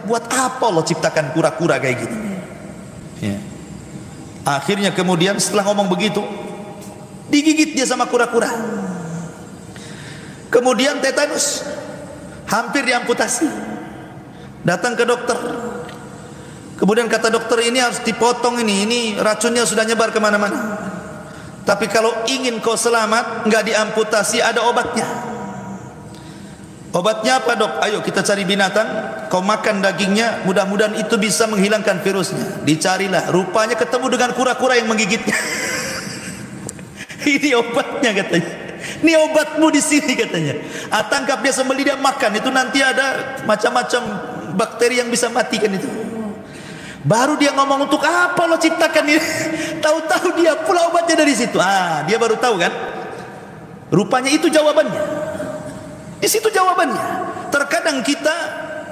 S1: buat apa Allah ciptakan kura-kura kayak gini? Ya. Akhirnya kemudian setelah ngomong begitu, digigit dia sama kura-kura. Kemudian tetanus, hampir diamputasi. Datang ke dokter. Kemudian kata dokter, ini harus dipotong, ini racunnya sudah nyebar kemana-mana. Tapi kalau ingin kau selamat, nggak diamputasi, ada obatnya. Obatnya apa, dok? Ayo kita cari binatang, kau makan dagingnya, mudah-mudahan itu bisa menghilangkan virusnya. Dicarilah, rupanya ketemu dengan kura-kura yang menggigitnya. Ini obatnya katanya. Ini obatmu di sini katanya. Tangkap dia, sembelih dia, makan. Itu nanti ada macam-macam bakteri yang bisa matikan itu. Baru dia ngomong, untuk apa lo ciptakan ini? Tahu-tahu dia pula obatnya dari situ. Dia baru tahu kan? Rupanya itu jawabannya. Di situ jawabannya. Terkadang kita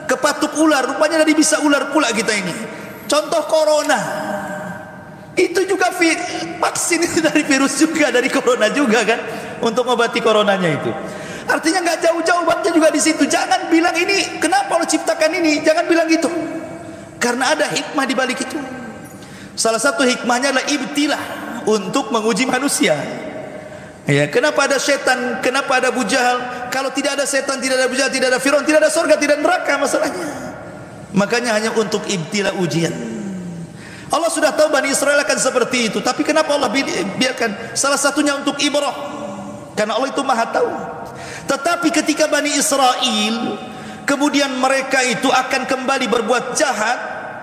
S1: kepatuk ular, rupanya dari bisa ular pula kita ini. Contoh corona. Itu juga vaksin itu dari virus juga, dari corona juga kan? Untuk mengobati coronanya itu. Artinya nggak jauh-jauh, obatnya juga di situ. Jangan bilang ini, kenapa lo ciptakan ini? Jangan bilang gitu. Karena ada hikmah di balik itu. Salah satu hikmahnya adalah ibtilah, untuk menguji manusia. Ya, kenapa ada setan? Kenapa ada Abu Jahal? Kalau tidak ada setan, tidak ada Abu Jahal, tidak ada Firaun, tidak ada surga, tidak ada neraka masalahnya. Makanya hanya untuk ibtilah, ujian. Allah sudah tahu Bani Israel akan seperti itu, tapi kenapa Allah biarkan? Salah satunya untuk ibrah. Karena Allah itu Maha tahu. Tetapi ketika Bani Israel kemudian mereka itu akan kembali berbuat jahat,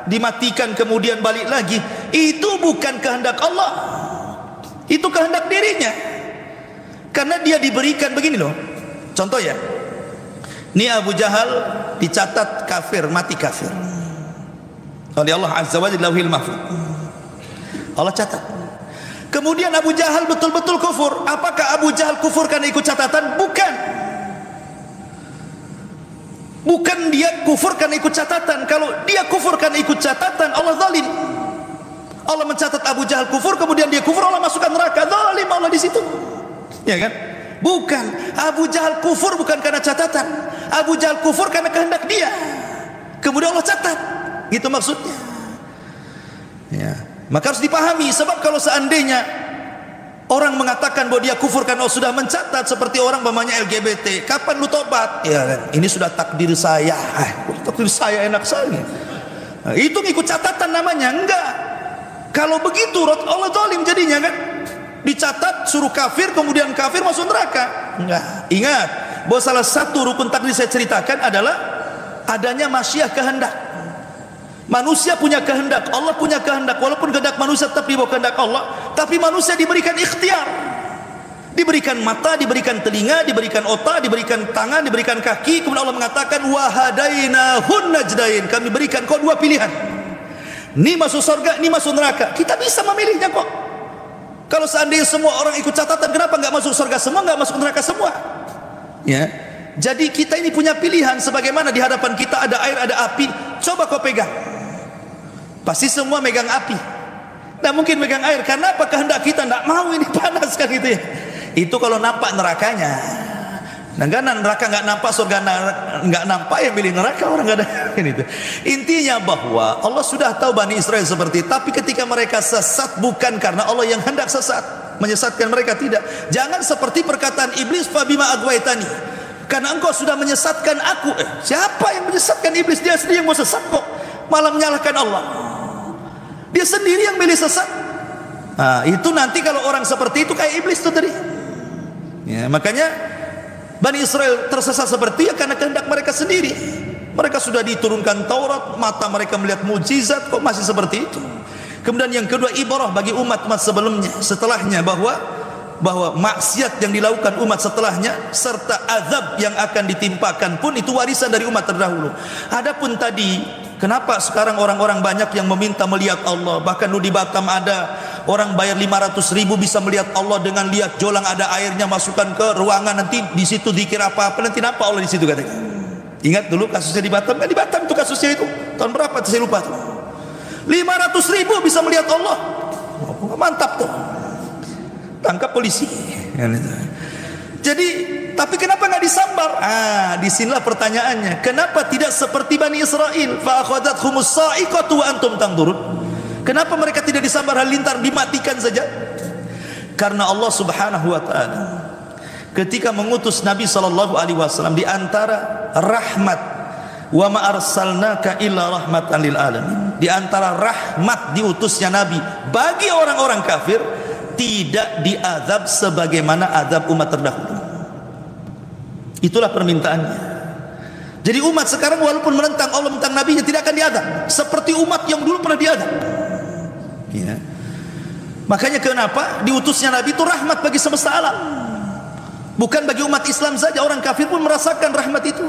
S1: dimatikan kemudian balik lagi, itu bukan kehendak Allah, itu kehendak dirinya. Karena dia diberikan begini loh. Contoh ya, ini Abu Jahal dicatat kafir, mati kafir oleh Allah Azza wa Jalla, Lauhil Mahfuz. Allah catat. Kemudian Abu Jahal betul-betul kufur. Apakah Abu Jahal kufur karena ikut catatan? Bukan. Bukan dia kufur karena ikut catatan. Kalau dia kufur karena ikut catatan, Allah zalim. Allah mencatat Abu Jahal kufur, kemudian dia kufur, Allah masukkan neraka. Zalim Allah di situ. Ya kan? Bukan. Abu Jahal kufur bukan karena catatan. Abu Jahal kufur karena kehendak dia. Kemudian Allah catat. Gitu maksudnya. Ya. Maka harus dipahami, sebab kalau seandainya orang mengatakan bahwa dia kufur karena Allah sudah mencatat, seperti orang mamanya LGBT, kapan lu tobat? Ya kan, ini sudah takdir saya. Takdir saya enak sekali. Nah, itu ngikut catatan namanya. Enggak. Kalau begitu Allah zalim jadinya kan. Dicatat suruh kafir, kemudian kafir masuk neraka. Enggak. Ingat bahwa salah satu rukun takdir saya ceritakan adalah adanya masyiah, kehendak. Manusia punya kehendak, Allah punya kehendak. Walaupun kehendak manusia tetap di bawah kehendak Allah, tapi manusia diberikan ikhtiar. Diberikan mata, diberikan telinga, diberikan otak, diberikan tangan, diberikan kaki. Kemudian Allah mengatakan wahadainahun najdain. Kami berikan kau dua pilihan. Ini masuk surga, ini masuk neraka. Kita bisa memilihnya kok. Kalau seandainya semua orang ikut catatan, kenapa nggak masuk surga semua, nggak masuk neraka semua? Ya. Jadi kita ini punya pilihan. Sebagaimana di hadapan kita ada air, ada api. Coba kau pegang. Pasti semua megang api. Tidak mungkin megang air. Karena apa? Kehendak kita tidak mau ini panas kan gitu ya. Itu kalau nampak nerakanya. Nah, karena neraka nggak nampak, surga nggak nampak, yang pilih neraka orang nggak ada. Gitu. Intinya bahwa Allah sudah tahu Bani Israel seperti itu. Tapi ketika mereka sesat bukan karena Allah yang hendak sesat, menyesatkan mereka, tidak. Jangan seperti perkataan iblis, fabima agwaitani, karena engkau sudah menyesatkan aku. Siapa yang menyesatkan iblis? Dia sendiri yang mau sesat kok, malah menyalahkan Allah. Dia sendiri yang milih sesat. Nah, itu nanti kalau orang seperti itu kayak iblis itu tadi. Ya, makanya Bani Israel tersesat seperti itu karena kehendak mereka sendiri. Mereka sudah diturunkan Taurat, mata mereka melihat mukjizat, kok masih seperti itu. Kemudian yang kedua, ibarah bagi umat-umat sebelumnya, setelahnya, bahwa maksiat yang dilakukan umat setelahnya serta azab yang akan ditimpakan pun itu warisan dari umat terdahulu. Adapun tadi, kenapa sekarang orang-orang banyak yang meminta melihat Allah? Bahkan di Batam ada orang bayar 500.000 bisa melihat Allah dengan lihat jolang ada airnya, masukkan ke ruangan, nanti di situ dikir apa-apa, nanti nampak Allah di situ katanya. Ingat dulu kasusnya di Batam, kan di Batam itu kasusnya itu tahun berapa saya lupa tuh. 500.000 bisa melihat Allah. Mantap tuh. Tangkap polisi. Jadi, tapi kenapa nggak disambar? Disinilah pertanyaannya. Kenapa tidak seperti Bani Israel? Fa akhadhathumus sa'iqatu wa antum tanzurun. Kenapa mereka tidak disambar halilintar, dimatikan saja? Karena Allah Subhanahu wa taala ketika mengutus Nabi sallallahu alaihi wasallam, di antara rahmat, wa ma arsalnaka illa rahmatan lil alamin, di antara rahmat diutusnya Nabi bagi orang-orang kafir, tidak diazab sebagaimana azab umat terdahulu. Itulah permintaannya. Jadi umat sekarang walaupun menentang Allah, menentang Nabinya, tidak akan diazab seperti umat yang dulu pernah diazab. Ya. Makanya kenapa diutusnya Nabi itu rahmat bagi semesta alam, bukan bagi umat Islam saja. Orang kafir pun merasakan rahmat itu,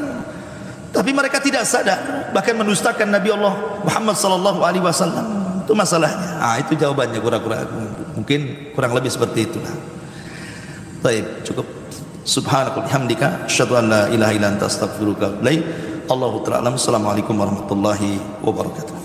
S1: tapi mereka tidak sadar, bahkan mendustakan Nabi Allah Muhammad sallallahu alaihi wasallam. Itu masalahnya. Itu jawabannya, mungkin kurang lebih seperti itulah. Baik, cukup. Subhanakallahumma bihamdika asyhadu an la ilaha illa anta astaghfiruka wa atubu ilaik. Allahu ta'ala. Assalamualaikum warahmatullahi wabarakatuh.